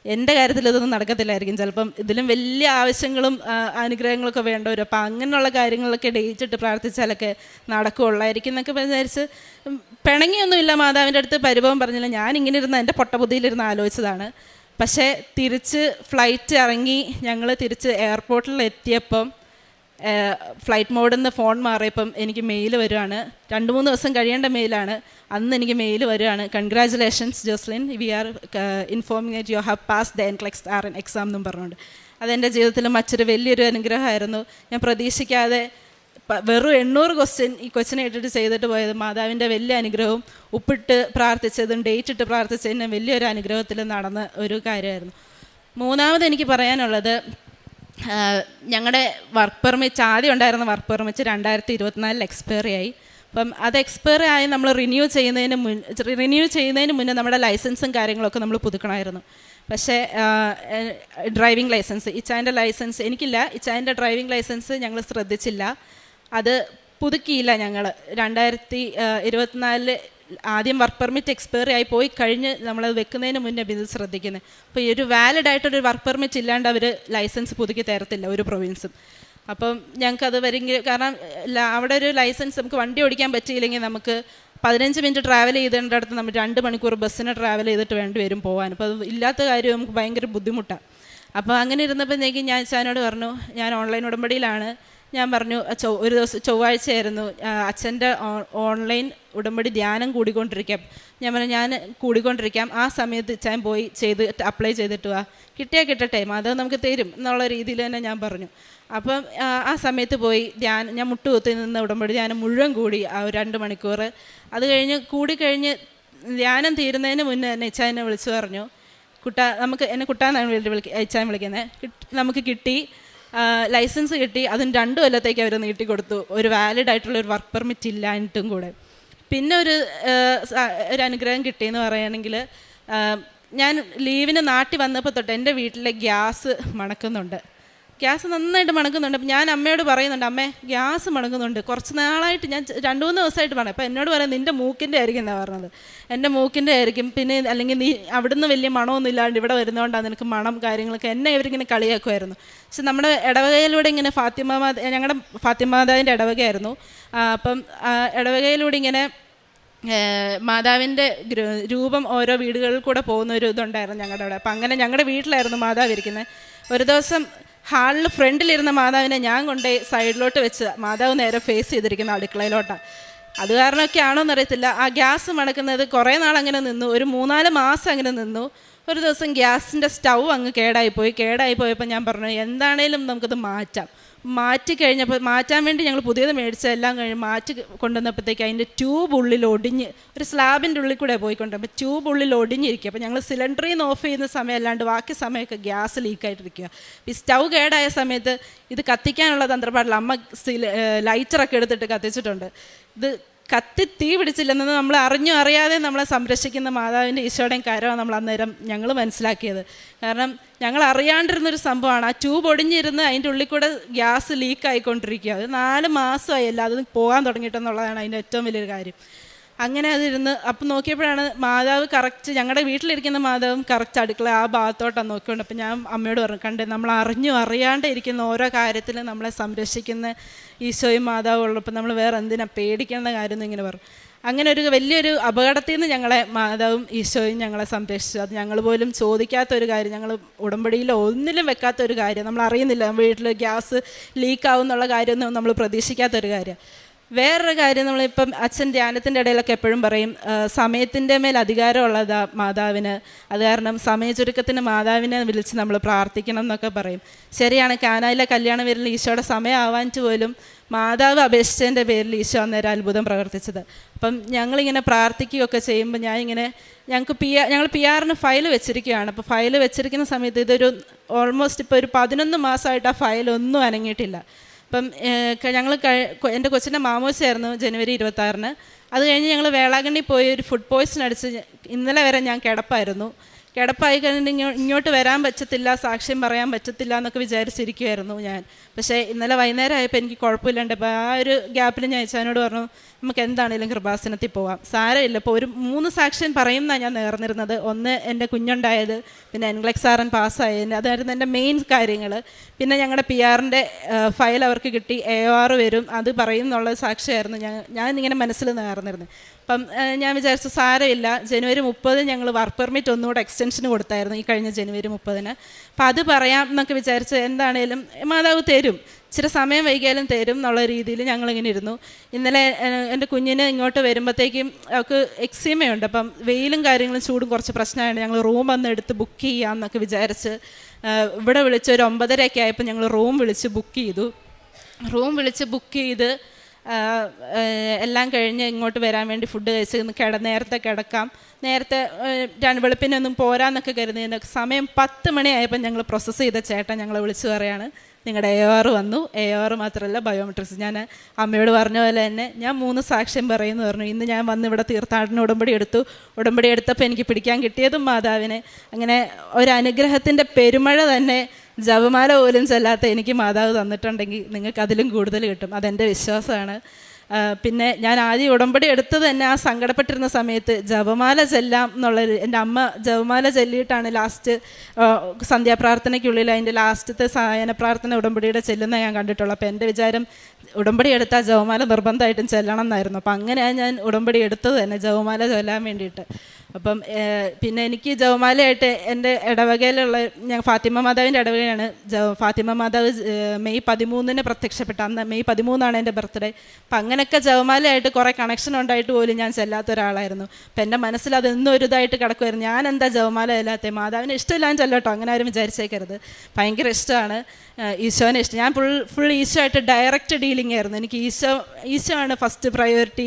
എൻ്റെ കാര്യത്തിൽ ഇതൊന്നും നടക്കത്തില്ലായിരിക്കും, ചിലപ്പം ഇതിലും വലിയ ആവശ്യങ്ങളും അനുഗ്രഹങ്ങളൊക്കെ വേണ്ട വരും. അപ്പം അങ്ങനെയുള്ള കാര്യങ്ങളൊക്കെ ഡേറ്റ് ഇട്ട് പ്രാർത്ഥിച്ചാലൊക്കെ നടക്കുകയുള്ളായിരിക്കും എന്നൊക്കെ വിചാരിച്ച് പിണങ്ങിയൊന്നുമില്ല, മാതാവിൻ്റെ അടുത്ത് പരിഭവം പറഞ്ഞില്ല. ഞാനിങ്ങനെ ഇരുന്ന് എൻ്റെ പൊട്ടബുദ്ധിയിലിരുന്ന് ആലോചിച്ചതാണ്. പക്ഷേ തിരിച്ച് ഫ്ലൈറ്റ് ഇറങ്ങി ഞങ്ങൾ തിരിച്ച് എയർപോർട്ടിൽ എത്തിയപ്പം ഫ്ലൈറ്റ് മോഡിൽ നിന്ന് ഫോൺ മാറിയപ്പം എനിക്ക് മെയിൽ വരുവാണ്. 2-3 ദിവസം കഴിയേണ്ട മെയിലാണ്. അന്ന് എനിക്ക് മെയിൽ വരുവാണ്, congratulations Joslin, we are informing that you have pass the NCLEX-R exam എന്നും പറഞ്ഞുകൊണ്ട്. അതെൻ്റെ ജീവിതത്തിൽ മറ്റൊരു വലിയൊരു അനുഗ്രഹമായിരുന്നു. ഞാൻ പ്രതീക്ഷിക്കാതെ വെറും 800 ക്വസ്റ്റ്യൻ ഈ കൊച്ചിനെ ഇട്ടിട്ട് ചെയ്തിട്ട് പോയത് മാതാവിൻ്റെ വലിയ അനുഗ്രഹവും ഉപ്പിട്ട് പ്രാർത്ഥിച്ചതും ഡേറ്റ് ഇട്ട് പ്രാർത്ഥിച്ചതിന് വലിയൊരു അനുഗ്രഹത്തിൽ നടന്ന ഒരു കാര്യമായിരുന്നു. മൂന്നാമത് എനിക്ക് പറയാനുള്ളത്, ഞങ്ങളുടെ വർക്ക് പെർമിറ്റ് ആദ്യം ഉണ്ടായിരുന്ന വർക്ക് പെർമിറ്റ് 2024 എക്സ്പയറി ആയി. അപ്പം അത് എക്സ്പയറി ആയി നമ്മൾ റിന്യൂ ചെയ്യുന്നതിന് മുന്നേ നമ്മുടെ ലൈസൻസും കാര്യങ്ങളൊക്കെ നമ്മൾ പുതുക്കണമായിരുന്നു. പക്ഷേ ഡ്രൈവിംഗ് ലൈസൻസ്, ഇച്ചാൻ്റെ ലൈസൻസ് എനിക്കില്ല, ഇച്ചാൻ്റെ ഡ്രൈവിംഗ് ലൈസൻസ് ഞങ്ങൾ ശ്രദ്ധിച്ചില്ല, അത് പുതുക്കിയില്ല. ഞങ്ങൾ 2024 ആദ്യം വർക്ക് പെർമിറ്റ് എക്സ്പയറി ആയി പോയി കഴിഞ്ഞ് നമ്മളത് വെക്കുന്നതിന് മുന്നേ ഇത് ശ്രദ്ധിക്കുന്നത്. അപ്പോൾ ഈ ഒരു വാലിഡ് ആയിട്ടൊരു വർക്ക് പെർമിറ്റ് ഇല്ലാണ്ട് അവർ ലൈസൻസ് പുതുക്കി തരത്തില്ല ഒരു പ്രൊവിൻസും. അപ്പം ഞങ്ങൾക്കത് വരെങ്കിൽ, കാരണം അവിടെ ഒരു ലൈസൻസ് നമുക്ക് വണ്ടി ഓടിക്കാൻ പറ്റിയില്ലെങ്കിൽ നമുക്ക് 15 മിനിറ്റ് ട്രാവൽ ചെയ്തതിൻ്റെ നമ്മൾ 2 മണിക്കൂർ ബസ്സിന് ട്രാവൽ ചെയ്തിട്ട് വേണ്ടി വരും പോകാൻ. അപ്പോൾ അത് ഇല്ലാത്ത കാര്യം നമുക്ക് ഭയങ്കര ബുദ്ധിമുട്ടാണ്. അപ്പോൾ അങ്ങനെ ഇരുന്നപ്പോഴത്തേക്കും ഞാൻ ചാനോട് പറഞ്ഞു, ഞാൻ ഓൺലൈൻ ഉടമ്പടിയിലാണ്, ഞാൻ പറഞ്ഞു ഒരു ദിവസം ചൊവ്വാഴ്ചയായിരുന്നു, അച്ഛൻ്റെ ഓൺലൈൻ ഉടമ്പടി ധ്യാനം കൂടിക്കൊണ്ടിരിക്കാം. ഞാൻ പറഞ്ഞു ഞാൻ കൂടിക്കൊണ്ടിരിക്കാം, ആ സമയത്ത് അച്ഛൻ പോയി അപ്ലൈ ചെയ്തിട്ട് വാ, കിട്ടിയാൽ കിട്ടട്ടെ, മാധവ് നമുക്ക് തരും എന്നുള്ള രീതിയിൽ തന്നെ ഞാൻ പറഞ്ഞു. അപ്പം ആ സമയത്ത് പോയി ഞാൻ മുട്ടുകുത്തി നിന്ന് ഉടമ്പടി ധ്യാനം മുഴുവൻ കൂടി ആ ഒരു 2 മണിക്കൂർ. അത് കൂടിക്കഴിഞ്ഞ് ധ്യാനം തീരുന്നതിന് മുന്നേ തന്നെ ഇച്ചായനെ വിളിച്ചു പറഞ്ഞു, എന്നെ കുട്ടാന്നാണ് ഇച്ചാൻ വിളിക്കുന്നത്, നമുക്ക് കിട്ടി, ലൈസൻസ് കിട്ടി. അതിന് 2 കൊല്ലത്തേക്ക് അവർ നീട്ടിക്കൊടുത്തു, ഒരു വാലിഡ് ആയിട്ടുള്ള ഒരു വർക്ക് പെർമിറ്റ് ഇല്ലാഞ്ഞിട്ടും കൂടെ. പിന്നെ ഒരു അനുഗ്രഹം കിട്ടിയെന്ന് പറയുകയാണെങ്കിൽ, ഞാൻ ലീവിന് നാട്ടിൽ വന്നപ്പോൾ തൊട്ട് എൻ്റെ വീട്ടിലെ ഗ്യാസ് മണക്കുന്നുണ്ട്, ഗ്യാസ് നന്നായിട്ട് മണക്കുന്നുണ്ട്. അപ്പം ഞാൻ അമ്മയോട് പറയുന്നുണ്ട്, അമ്മേ ഗ്യാസ് മണക്കുന്നുണ്ട്, കുറച്ച് നാളായിട്ട് ഞാൻ 2-3 ദിവസമായിട്ട് പറഞ്ഞു. അപ്പോൾ എന്നോട് പറയാം, നിൻ്റെ മൂക്കിൻ്റെ ആയിരിക്കും എന്നാണ് പറഞ്ഞത്, എൻ്റെ മൂക്കിൻ്റെ ആയിരിക്കും, പിന്നെ അല്ലെങ്കിൽ നീ അവിടുന്ന് വലിയ മണമൊന്നും ഇല്ലാണ്ട് ഇവിടെ വരുന്നതുകൊണ്ടാണ് നിനക്ക് മണം കാര്യങ്ങളൊക്കെ, എന്നെ ഇവരിങ്ങനെ കളിയാക്കുമായിരുന്നു. പക്ഷെ നമ്മുടെ ഇടവകയിലൂടെ ഇങ്ങനെ ഞങ്ങളുടെ ഫാത്തിമാതാവിൻ്റെ ഇടവകയായിരുന്നു. അപ്പം ഇടവകയിലൂടെ ഇങ്ങനെ മാതാവിൻ്റെ രൂപം ഓരോ വീടുകളിൽ കൂടെ പോകുന്ന ഒരു ഇതുണ്ടായിരുന്നു ഞങ്ങളുടെ അവിടെ. അപ്പം അങ്ങനെ ഞങ്ങളുടെ വീട്ടിലായിരുന്നു മാതാവ് ഇരിക്കുന്നത്. ഒരു ദിവസം ഹാളിൽ ഫ്രണ്ടിലിരുന്ന മാതാവിനെ ഞാൻ കൊണ്ടുപോയി സൈഡിലോട്ട് വെച്ച്, മാതാവ് നേരെ ഫേസ് ചെയ്തിരിക്കുന്ന അടുക്കളയിലോട്ടാണ്. അത് കാരണമൊക്കെ ആണോ എന്നറിയത്തില്ല, ആ ഗ്യാസ് മണക്കുന്നത് കുറേ നാളങ്ങനെ നിന്നു, ഒരു 3-4 മാസം അങ്ങനെ നിന്നു. ഒരു ദിവസം ഗ്യാസിൻ്റെ സ്റ്റൗ അങ്ങ് കേടായിപ്പോയപ്പോൾ ഞാൻ പറഞ്ഞു, എന്താണേലും നമുക്കത് മാറ്റാൻ വേണ്ടി ഞങ്ങൾ പുതിയത് മേടിച്ചതെല്ലാം കഴിഞ്ഞ് മാറ്റി കൊണ്ടുവന്നപ്പോഴത്തേക്ക് അതിൻ്റെ ട്യൂബ് ഉള്ളിൽ ഒടിഞ്ഞ്, ഒരു സ്ലാബിൻ്റെ ഉള്ളിൽ കൂടെ പോയിക്കൊണ്ടിരുമ്പോൾ ട്യൂബ് ഉള്ളിൽ ഒടിഞ്ഞിരിക്കുക. അപ്പോൾ ഞങ്ങൾ സിലിണ്ടറിൽ നിന്ന് ഓഫ് ചെയ്യുന്ന സമയം അല്ലാണ്ട് ബാക്കി സമയമൊക്കെ ഗ്യാസ് ലീക്കായിട്ടിരിക്കുക. ഈ സ്റ്റൗ കേടായ സമയത്ത് ഇത് കത്തിക്കാനുള്ള തന്ത്രപ്പാടില്ല, അമ്മ ലൈറ്ററൊക്കെ എടുത്തിട്ട് കത്തിച്ചിട്ടുണ്ട്. ഇത് തീ പിടിച്ചില്ലെന്ന് നമ്മൾ അറിയാതെ നമ്മളെ സംരക്ഷിക്കുന്ന മാതാവിൻ്റെ ഈശോയുടെയും കരമാണ് നമ്മൾ അന്നേരം ഞങ്ങൾ മനസ്സിലാക്കിയത്. കാരണം ഞങ്ങൾ അറിയാണ്ടിരുന്നൊരു സംഭവമാണ്, ആ ട്യൂബ് ഒടിഞ്ഞിരുന്ന് അതിൻ്റെ ഉള്ളിൽ കൂടെ ഗ്യാസ് ലീക്കായിക്കൊണ്ടിരിക്കുക. അത് 4 മാസമായി അല്ല അത് പോകാൻ തുടങ്ങിയിട്ടെന്നുള്ളതാണ് അതിൻ്റെ ഏറ്റവും വലിയൊരു കാര്യം. അങ്ങനെ അതിരുന്ന് അപ്പം നോക്കിയപ്പോഴാണ് മാതാവ് കറക്റ്റ്, ഞങ്ങളുടെ വീട്ടിലിരിക്കുന്ന മാതാവും കറക്റ്റ് അടുക്കള ആ ഭാഗത്തോട്ടാണ് നോക്കിക്കൊണ്ട്. അപ്പം ഞാൻ അമ്മയോട് പറഞ്ഞു, കണ്ടേ നമ്മൾ അറിയാണ്ട് ഇരിക്കുന്ന ഓരോ കാര്യത്തിലും നമ്മളെ സംരക്ഷിക്കുന്ന ഈശോയും മാതാവും ഉള്ളപ്പോൾ നമ്മൾ വേറെ എന്തിനാ പേടിക്കേണ്ട കാര്യം എന്നിങ്ങനെ പറഞ്ഞു. അങ്ങനെ ഒരു വലിയൊരു അപകടത്തിൽ നിന്ന് ഞങ്ങളെ മാതാവും ഈശോയും ഞങ്ങളെ സംരക്ഷിച്ചു. അത് ഞങ്ങൾ പോലും ചോദിക്കാത്തൊരു കാര്യം, ഞങ്ങൾ ഉടമ്പടിയിലോ ഒന്നിലും വെക്കാത്തൊരു കാര്യം, നമ്മൾ അറിയുന്നില്ല വീട്ടിൽ ഗ്യാസ് ലീക്കാവും എന്നുള്ള കാര്യമൊന്നും നമ്മൾ പ്രതീക്ഷിക്കാത്തൊരു കാര്യം. വേറൊരു കാര്യം, നമ്മളിപ്പം അച്ഛൻ ധ്യാനത്തിൻ്റെ ഇടയിലൊക്കെ എപ്പോഴും പറയും, സമയത്തിൻ്റെ മേൽ അധികാരമുള്ളതാ മാതാവിന്, അത് കാരണം സമയ ചുരുക്കത്തിന് മാതാവിനെ വിളിച്ച് നമ്മൾ പ്രാർത്ഥിക്കണം എന്നൊക്കെ പറയും. ശരിയാണ്, കാനായിലെ കല്യാണ പേരിൽ ഈശോയുടെ സമയമാവാനിട്ട് പോലും മാതാവ് അപേക്ഷിച്ചതിൻ്റെ പേരിൽ ഈശോ അന്നേരം അത്ഭുതം പ്രവർത്തിച്ചത്. അപ്പം ഞങ്ങളിങ്ങനെ പ്രാർത്ഥിക്കുകയൊക്കെ ചെയ്യുമ്പോൾ ഞങ്ങൾ PR-ന് ഫയൽ വെച്ചിരിക്കുകയാണ്. അപ്പോൾ ഫയൽ വെച്ചിരിക്കുന്ന സമയത്ത് ഇതൊരു ഓൾമോസ്റ്റ് ഇപ്പോൾ ഒരു 11 മാസമായിട്ട് ആ ഫയലൊന്നും അനങ്ങിയിട്ടില്ല. അപ്പം എൻ്റെ കൊച്ചിൻ്റെ മാമോസയായിരുന്നു ജനുവരി 26-ന്. അത് കഴിഞ്ഞ് ഞങ്ങൾ വേളാങ്കണ്ണി പോയി ഒരു ഫുഡ് പോയ്സൺ അടിച്ച് ഇന്നലെ വരെ ഞാൻ കിടപ്പായി കഴിഞ്ഞിട്ട് ഇങ്ങോട്ട് വരാൻ പറ്റത്തില്ല, സാക്ഷ്യം പറയാൻ പറ്റത്തില്ല എന്നൊക്കെ വിചാരിച്ചിരിക്കുമായിരുന്നു ഞാൻ. പക്ഷേ ഇന്നലെ വൈകുന്നേരം ആയപ്പോൾ എനിക്ക് കുഴപ്പമില്ലാണ്ട്, അപ്പോൾ ആ ഒരു ഗ്യാപ്പിൽ ഞാൻ അച്ഛനോട് പറഞ്ഞു, നമുക്ക് എന്താണെങ്കിലും കൃപാസനത്തിൽ പോവാം, സാരമില്ല. ഇപ്പോൾ ഒരു 3 സാക്ഷ്യം പറയുമെന്നാണ് ഞാൻ നേർന്നിരുന്നത്. ഒന്ന് എൻ്റെ കുഞ്ഞുണ്ടായത്, പിന്നെ NCLEX പാസ്സായതിൻ്റെ, അതായിരുന്നു എൻ്റെ മെയിൻ കാര്യങ്ങൾ. പിന്നെ ഞങ്ങളുടെ PR-ൻ്റെ ഫയൽ അവർക്ക് കിട്ടി, AOR വരും, അത് പറയും എന്നുള്ള സാക്ഷ്യമായിരുന്നു ഞാനിങ്ങനെ മനസ്സിൽ നേർന്നിരുന്നത്. അപ്പം ഞാൻ വിചാരിച്ചു സാരമില്ല, ജനുവരി 30 ഞങ്ങൾ വർക്ക് പെർമിറ്റ് ഒന്നുകൂടെ എക്സ്റ്റൻഷന് കൊടുത്തായിരുന്നു, ഈ കഴിഞ്ഞ ജനുവരി 30-ന്. അപ്പം അത് പറയാം എന്നൊക്കെ വിചാരിച്ച് എന്താണേലും മാതാവ് തരും, ഇച്ചിരി സമയം വൈകിയാലും തരും എന്നുള്ള രീതിയിൽ ഞങ്ങളിങ്ങനെ ഇരുന്നു. ഇന്നലെ എൻ്റെ കുഞ്ഞിന് ഇങ്ങോട്ട് വരുമ്പോഴത്തേക്കും അവൾക്ക് എക്സീമയുണ്ട്. അപ്പം വെയിലും കാര്യങ്ങളും ചൂടും കുറച്ച് പ്രശ്നമായിട്ട് ഞങ്ങൾ റൂം വന്ന് എടുത്ത് ബുക്ക് ചെയ്യാമെന്നൊക്കെ വിചാരിച്ച് ഇവിടെ വിളിച്ച് ഒരു 9:30 ആയപ്പോൾ ഞങ്ങൾ റൂം വിളിച്ച് ബുക്ക് ചെയ്ത് എല്ലാം കഴിഞ്ഞ് ഇങ്ങോട്ട് വരാൻ വേണ്ടി ഫുഡ് കഴിച്ച് നേരത്തെ കിടക്കാം, നേരത്തെ വെളുപ്പിനൊന്നും പോരാന്നൊക്കെ കരുതിയതിൻ്റെ സമയം 10 മണിയായപ്പോൾ ഞങ്ങൾ പ്രോസസ്സ് ചെയ്ത ചേട്ടൻ ഞങ്ങളെ വിളിച്ച് പറയാണ്, നിങ്ങളുടെ AOR വന്നു. AOR മാത്രമല്ല ബയോമെട്രിക്സ്. ഞാൻ അമ്മയോട് പറഞ്ഞ പോലെ തന്നെ ഞാൻ 3 സാക്ഷ്യം പറയുമെന്ന് പറഞ്ഞു. ഇന്ന് ഞാൻ വന്ന് ഇവിടെ തീർത്ഥാടന ഉടമ്പടി എടുത്തപ്പോൾ എനിക്ക് പിടിക്കാൻ കിട്ടിയതും മാതാവിനെ. അങ്ങനെ ഒരു അനുഗ്രഹത്തിൻ്റെ പെരുമഴ തന്നെ ജപമാല പോലും ചെല്ലാത്ത എനിക്ക് മാതാവ് തന്നിട്ടുണ്ടെങ്കിൽ നിങ്ങൾക്ക് അതിലും കൂടുതൽ കിട്ടും, അതെൻ്റെ വിശ്വാസമാണ്. പിന്നെ ഞാൻ ആദ്യം ഉടമ്പടി എടുത്തത് തന്നെ ആ സങ്കടപ്പെട്ടിരുന്ന സമയത്ത് ജപമാല ചെല്ലാം എന്നുള്ളൊരു, എൻ്റെ അമ്മ ജപമാല ചൊല്ലിയിട്ടാണ് ലാസ്റ്റ് സന്ധ്യാപ്രാർത്ഥനയ്ക്കുള്ളിൽ അതിൻ്റെ ലാസ്റ്റത്തെ സായന പ്രാർത്ഥന ഉടമ്പടിയുടെ ചെല്ലുന്ന ഞാൻ കണ്ടിട്ടുള്ളൂ. അപ്പോൾ എൻ്റെ വിചാരം ഉടമ്പടി എടുത്താൽ ജപമാല നിർബന്ധമായിട്ടും ചെല്ലണം എന്നായിരുന്നു. അപ്പോൾ അങ്ങനെയാണ് ഞാൻ ഉടമ്പടി എടുത്തത് തന്നെ, ജപമാല ചൊല്ലാൻ വേണ്ടിയിട്ട്. അപ്പം പിന്നെ എനിക്ക് ജപമാലയായിട്ട് എൻ്റെ ഇടവകയിലുള്ള ഞാൻ ഫാത്തിമ മാതാവിൻ്റെ ഇടവകയാണ്. ഫാത്തിമ മാതാവ് മെയ് 13 പ്രത്യക്ഷപ്പെട്ട അന്ന് മെയ് 13 എൻ്റെ ബർത്ത്ഡേ. അപ്പം അങ്ങനെയൊക്കെ ജപമാലയായിട്ട് കുറേ കണക്ഷൻ ഉണ്ടായിട്ട് പോലും ഞാൻ ചെല്ലാത്ത ഒരാളായിരുന്നു. അപ്പം എൻ്റെ മനസ്സിൽ അതെന്നും ഒരു ഇതായിട്ട് കിടക്കുമായിരുന്നു, ഞാൻ എന്താ ജപമാല ചെല്ലാത്തത്, മാതാവിന് ഇഷ്ടമില്ലാന്ന് ചെല്ലോട്ടോ, അങ്ങനെ ആരും വിചാരിച്ചേക്കരുത്. ഭയങ്കര ഇഷ്ടമാണ്, ഈശോനെ ഇഷ്ടം. ഞാൻ ഫുൾ ഈശോ ആയിട്ട് ഡയറക്റ്റ് ഡീലിംഗ് ആയിരുന്നു. എനിക്ക് ഈശോ ആണ് ഫസ്റ്റ് പ്രയോറിറ്റി.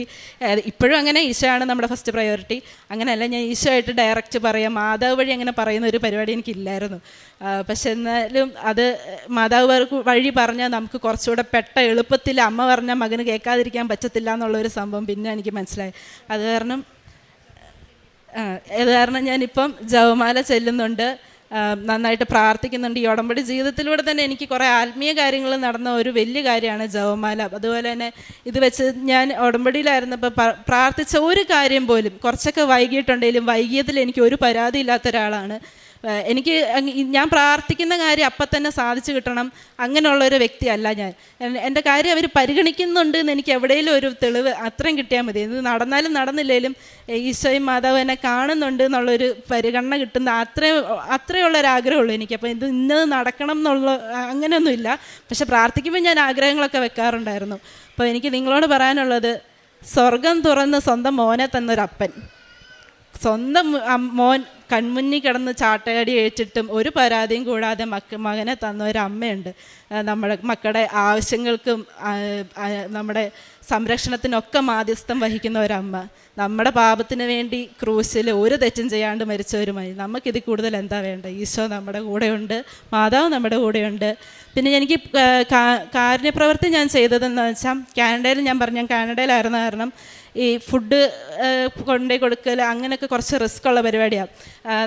ഇപ്പോഴും അങ്ങനെ ഈശോ ആണ് നമ്മുടെ ഫസ്റ്റ് പ്രയോറിറ്റി. അങ്ങനെയല്ല, ഞാൻ ഈശോ ആയിട്ട് ഡയറക്റ്റ് പറയാം. മാതാവ് വഴി അങ്ങനെ പറയുന്ന ഒരു പരിപാടി എനിക്കില്ലായിരുന്നു. പക്ഷെ എന്നാലും അത് മാതാവ് വഴി പറഞ്ഞാൽ നമുക്ക് കുറച്ചുകൂടെ എളുപ്പത്തിൽ അമ്മ പറഞ്ഞാൽ മകന് കേൾക്കാതിരിക്കാൻ പറ്റത്തില്ല എന്നുള്ളൊരു സംഭവം പിന്നെ എനിക്ക് മനസ്സിലായി. അത് കാരണം ഞാനിപ്പം ജപമാല ചെല്ലുന്നുണ്ട്, നന്നായിട്ട് പ്രാർത്ഥിക്കുന്നുണ്ട്. ഈ ഉടമ്പടി ജീവിതത്തിലൂടെ തന്നെ എനിക്ക് കുറേ ആത്മീയ കാര്യങ്ങൾ നടന്ന ഒരു വലിയ കാര്യമാണ് ജപമാല. അതുപോലെ തന്നെ ഇത് വെച്ച് ഞാൻ ഉടമ്പടിയിലായിരുന്നപ്പോൾ പ്രാർത്ഥിച്ച ഒരു കാര്യം പോലും കുറച്ചൊക്കെ വൈകിയിട്ടുണ്ടെങ്കിലും വൈകിയതിൽ എനിക്ക് ഒരു പരാതി ഇല്ലാത്ത ഒരാളാണ്. എനിക്ക് ഞാൻ പ്രാർത്ഥിക്കുന്ന കാര്യം അപ്പം തന്നെ സാധിച്ചു കിട്ടണം അങ്ങനെയുള്ളൊരു വ്യക്തിയല്ല ഞാൻ. എൻ്റെ കാര്യം അവർ പരിഗണിക്കുന്നുണ്ട് എന്ന് എനിക്ക് എവിടെയെങ്കിലും ഒരു തെളിവ് അത്രയും കിട്ടിയാൽ മതി. ഇത് നടന്നാലും നടന്നില്ലെങ്കിലും ഈശോയും മാതാവ് എന്നെ കാണുന്നുണ്ട് എന്നുള്ളൊരു പരിഗണന കിട്ടുന്ന അത്രയുള്ളൊരാഗ്രഹമുള്ളൂ എനിക്ക്. അപ്പോൾ ഇത് ഇന്നത് നടക്കണം എന്നുള്ള അങ്ങനെയൊന്നുമില്ല. പക്ഷെ പ്രാർത്ഥിക്കുമ്പോൾ ഞാൻ ആഗ്രഹങ്ങളൊക്കെ വെക്കാറുണ്ടായിരുന്നു. അപ്പോൾ എനിക്ക് നിങ്ങളോട് പറയാനുള്ളത്, സ്വർഗം തുറന്ന് സ്വന്തം മോനെ തന്നൊരപ്പൻ, സ്വന്തം മോൻ കൺമുന്നിൽ കിടന്ന് ചാട്ടയടി ഏറ്റിട്ടും ഒരു പരാതിയും കൂടാതെ മകനെ തന്ന ഒരു അമ്മയുണ്ട്. നമ്മുടെ മക്കളുടെ ആവശ്യങ്ങൾക്കും നമ്മുടെ സംരക്ഷണത്തിനൊക്കെ മാധ്യസ്ഥം വഹിക്കുന്ന ഒരമ്മ. നമ്മുടെ പാപത്തിന് വേണ്ടി ക്രൂശിൽ ഒരു തെറ്റും ചെയ്യാണ്ട് മരിച്ചവരുമായി. നമുക്കിത് കൂടുതൽ എന്താ വേണ്ടത്? ഈശോ നമ്മുടെ കൂടെയുണ്ട്, മാതാവ് നമ്മുടെ കൂടെയുണ്ട്. പിന്നെ എനിക്ക് കാരുണ്യപ്രവൃത്തി ഞാൻ ചെയ്തതെന്ന് വെച്ചാൽ കാനഡയിൽ, ഞാൻ കാനഡയിലായിരുന്ന കാരണം ഈ ഫുഡ് കൊണ്ടുപോയി കൊടുക്കൽ അങ്ങനെയൊക്കെ കുറച്ച് റിസ്ക് ഉള്ള പരിപാടിയാണ്.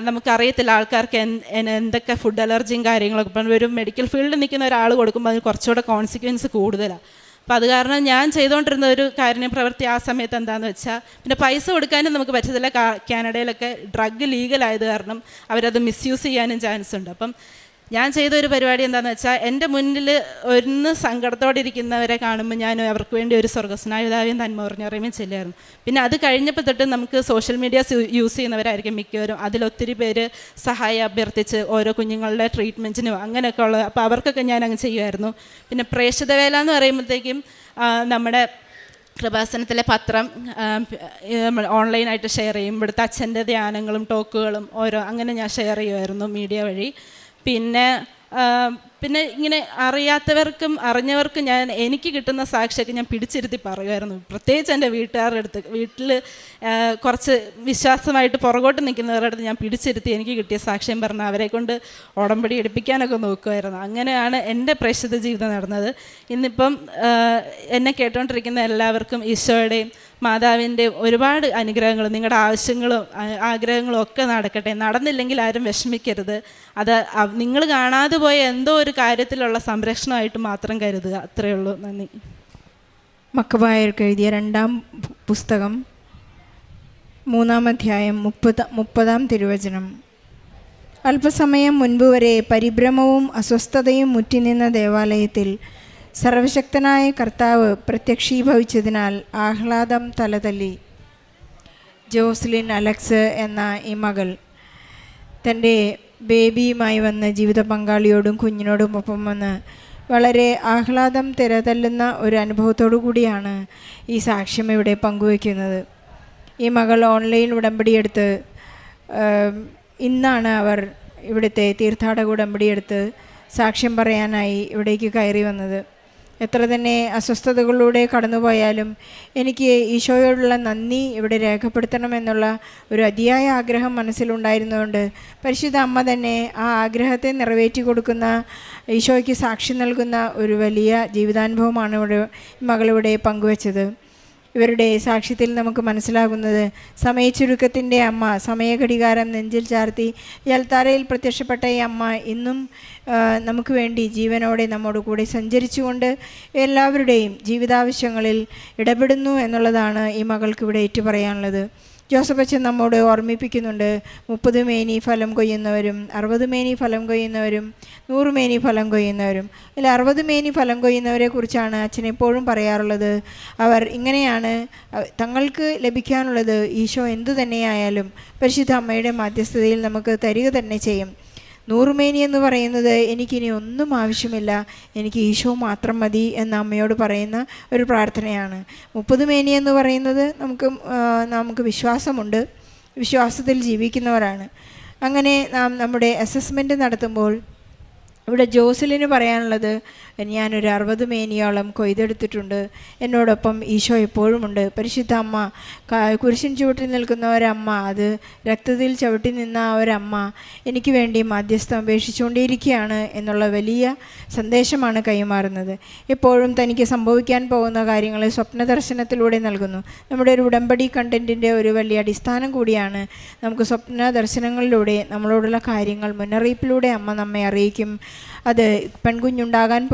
നമുക്കറിയത്തില്ല ആൾക്കാർക്ക് എന്തൊക്കെ ഫുഡ് അലർജിയും കാര്യങ്ങളൊക്കെ. ഇപ്പം ഒരു മെഡിക്കൽ ഫീൽഡിൽ നിൽക്കുന്ന ഒരാൾ കൊടുക്കുമ്പോൾ അതിന് കുറച്ചുകൂടെ കോൺസിക്വൻസ് കൂടുതലാണ്. അപ്പോൾ അത് കാരണം ഞാൻ ചെയ്തുകൊണ്ടിരുന്ന ഒരു കാരുണ്യപ്രവൃത്തി ആ സമയത്ത് എന്താണെന്ന് വെച്ചാൽ, പിന്നെ പൈസ കൊടുക്കാനും നമുക്ക് പറ്റത്തില്ല. കാനഡയിലൊക്കെ ഡ്രഗ് ലീഗലായത് കാരണം അവരത് മിസ്യൂസ് ചെയ്യാനും ചാൻസ് ഉണ്ട്. അപ്പം ഞാൻ ചെയ്തൊരു പരിപാടി എന്താണെന്ന് വെച്ചാൽ, എൻ്റെ മുന്നിൽ ഒന്ന് സങ്കടത്തോടെ ഇരിക്കുന്നവരെ കാണുമ്പോൾ ഞാൻ അവർക്ക് വേണ്ടി ഒരു സ്വർഗ്ഗസ്നായുധാവ്യം തന്മ പറഞ്ഞറിയുമ്പോൾ ചെല്ലായിരുന്നു. പിന്നെ അത് കഴിഞ്ഞപ്പോൾ തൊട്ട് നമുക്ക് സോഷ്യൽ മീഡിയാസ് യൂസ് ചെയ്യുന്നവരായിരിക്കും മിക്കവരും. അതിലൊത്തിരി പേര് സഹായം അഭ്യർത്ഥിച്ച് ഓരോ കുഞ്ഞുങ്ങളുടെ ട്രീറ്റ്മെൻറ്റിനും അങ്ങനെയൊക്കെ ഉള്ളത്. അപ്പോൾ അവർക്കൊക്കെ ഞാൻ അങ്ങ് ചെയ്യുമായിരുന്നു. പിന്നെ പ്രേക്ഷിതവേല എന്ന് പറയുമ്പോഴത്തേക്കും നമ്മുടെ കൃപാസനത്തിലെ പത്രം ഓൺലൈനായിട്ട് ഷെയർ ചെയ്യും. ഇവിടുത്തെ അച്ഛൻ്റെ ധ്യാനങ്ങളും ടോക്കുകളും അങ്ങനെ ഞാൻ ഷെയർ ചെയ്യുമായിരുന്നു മീഡിയ വഴി. പിന്നെ ഇങ്ങനെ അറിയാത്തവർക്കും അറിഞ്ഞവർക്കും എനിക്ക് കിട്ടുന്ന സാക്ഷിയൊക്കെ ഞാൻ പിടിച്ചിരുത്തി പറയുമായിരുന്നു. പ്രത്യേകിച്ച് എൻ്റെ വീട്ടുകാരുടെ അടുത്ത്, വീട്ടിൽ കുറച്ച് വിശ്വാസമായിട്ട് പുറകോട്ട് നിൽക്കുന്നവരുടെ അടുത്ത് ഞാൻ പിടിച്ചിരുത്തി എനിക്ക് കിട്ടിയ സാക്ഷ്യം പറഞ്ഞാൽ അവരെ കൊണ്ട് ഉടമ്പടി എടുപ്പിക്കാനൊക്കെ നോക്കുമായിരുന്നു. അങ്ങനെയാണ് എൻ്റെ പ്രേക്ഷിത ജീവിതം നടന്നത്. ഇന്നിപ്പം എന്നെ കേട്ടുകൊണ്ടിരിക്കുന്ന എല്ലാവർക്കും ഈശോയുടെയും മാതാവിൻ്റെയും ഒരുപാട് അനുഗ്രഹങ്ങൾ, നിങ്ങളുടെ ആവശ്യങ്ങളും ആഗ്രഹങ്ങളും ഒക്കെ നടക്കട്ടെ. നടന്നില്ലെങ്കിൽ ആരും വിഷമിക്കരുത്. അത് നിങ്ങൾ കാണാതെ പോയ എന്തോ ഒരു കാര്യത്തിലുള്ള സംരക്ഷണമായിട്ട് മാത്രം കരുതുക. അത്രയേ ഉള്ളൂ. നന്ദി. മക്കബായർക്ക് എഴുതിയ 2-ാം പുസ്തകം 3-ാം അധ്യായം 30-ാം തിരുവചനം. അല്പസമയം മുൻപ് വരെ പരിഭ്രമവും അസ്വസ്ഥതയും മുറ്റിനിന്ന ദേവാലയത്തിൽ സർവശക്തനായ കർത്താവ് പ്രത്യക്ഷീഭവിച്ചതിനാൽ ആഹ്ലാദം തലതല്ലി. ജോസ്ലിൻ അലക്സ് എന്ന ഈ മകൾ തൻ്റെ ബേബിയുമായി വന്ന് ജീവിത പങ്കാളിയോടും കുഞ്ഞിനോടും ഒപ്പം വന്ന് വളരെ ആഹ്ലാദം തിരതല്ലുന്ന ഒരു അനുഭവത്തോടു കൂടിയാണ് ഈ സാക്ഷ്യം ഇവിടെ പങ്കുവയ്ക്കുന്നത്. ഈ മകൾ ഓൺലൈൻ ഉടമ്പടിയെടുത്ത് ഇന്നാണ് അവർ ഇവിടുത്തെ തീർത്ഥാടക ഉടമ്പടിയെടുത്ത് സാക്ഷ്യം പറയാനായി ഇവിടേക്ക് കയറി വന്നത്. എത്ര തന്നെ അസ്വസ്ഥതകളിലൂടെ കടന്നുപോയാലും എനിക്ക് ഈശോയോടുള്ള നന്ദി ഇവിടെ രേഖപ്പെടുത്തണമെന്നുള്ള ഒരു അതിയായ ആഗ്രഹം മനസ്സിലുണ്ടായിരുന്നതുകൊണ്ട് പരിശുദ്ധ അമ്മ തന്നെ ആ ആഗ്രഹത്തെ നിറവേറ്റി കൊടുക്കുന്ന, ഈശോയ്ക്ക് സാക്ഷി നൽകുന്ന ഒരു വലിയ ജീവിതാനുഭവമാണ് മകളിവിടെ പങ്കുവച്ചത്. ഇവരുടെ സാക്ഷ്യത്തിൽ നമുക്ക് മനസ്സിലാകുന്നത്, സമയച്ചുരുക്കത്തിൻ്റെ അമ്മ സമയഘടികാരം നെഞ്ചിൽ ചാർത്തി യൽത്താരയിൽ പ്രത്യക്ഷപ്പെട്ട ഈ അമ്മ ഇന്നും നമുക്ക് വേണ്ടി ജീവനോടെ നമ്മോട് കൂടെ സഞ്ചരിച്ചുകൊണ്ട് എല്ലാവരുടെയും ജീവിതാവശ്യങ്ങളിൽ ഇടപെടുന്നു എന്നുള്ളതാണ് ഈ മകൾക്ക് ഇവിടെ ഏറ്റുപറയാനുള്ളത്. ജോസഫ് അച്ഛൻ നമ്മോട് ഓർമ്മിപ്പിക്കുന്നുണ്ട്, 30 മേനി ഫലം കൊയ്യുന്നവരും 60 മേനി ഫലം കൊയ്യുന്നവരും 100 മേനി ഫലം കൊയ്യുന്നവരും. ഇതിൽ 60 മേനി ഫലം കൊയ്യുന്നവരെ കുറിച്ചാണ് അച്ഛൻ എപ്പോഴും പറയാറുള്ളത്. അവർ ഇങ്ങനെയാണ്, തങ്ങൾക്ക് ലഭിക്കാനുള്ളത് ഈശോ എന്തു തന്നെയായാലും പരിശുദ്ധ അമ്മയുടെ മധ്യസ്ഥതയിൽ നമുക്ക് തരിക തന്നെ ചെയ്യും. 100 മേനി എന്ന് പറയുന്നത് എനിക്കിനി ഒന്നും ആവശ്യമില്ല, എനിക്ക് ഈശോ മാത്രം മതി എന്ന അമ്മയോട് പറയുന്ന ഒരു പ്രാർത്ഥനയാണ്. 30 മേനി എന്ന് പറയുന്നത് നമുക്ക് വിശ്വാസമുണ്ട്, വിശ്വാസത്തിൽ ജീവിക്കുന്നവരാണ്. അങ്ങനെ നാം നമ്മുടെ അസസ്മെൻറ്റ് നടത്തുമ്പോൾ ഇവിടെ ജോസലിന് പറയാനുള്ളത്, ഞാനൊരു 60 മേനിയോളം കൊയ്തെടുത്തിട്ടുണ്ട്, എന്നോടൊപ്പം ഈശോ എപ്പോഴുമുണ്ട്. പരിശുദ്ധ അമ്മ, കുരിശിൻ ചുവട്ടിൽ നിൽക്കുന്ന ഒരമ്മ, അത് രക്തത്തിൽ ചവിട്ടി നിന്ന ഒരമ്മ എനിക്ക് വേണ്ടി മധ്യസ്ഥം അപേക്ഷിച്ചുകൊണ്ടിരിക്കുകയാണ് എന്നുള്ള വലിയ സന്ദേശമാണ് കൈമാറുന്നത്. എപ്പോഴും തനിക്ക് സംഭവിക്കാൻ പോകുന്ന കാര്യങ്ങൾ സ്വപ്ന ദർശനത്തിലൂടെ നൽകുന്നു. നമ്മുടെ ഒരു ഉടമ്പടി കണ്ടൻറ്റിൻ്റെ ഒരു വലിയ അടിസ്ഥാനം കൂടിയാണ്. നമുക്ക് സ്വപ്ന ദർശനങ്ങളിലൂടെ നമ്മളോടുള്ള കാര്യങ്ങൾ മുന്നറിയിപ്പിലൂടെ അമ്മ നമ്മെ അറിയിക്കും. അത് പെൺകുഞ്ഞുണ്ടാകാൻ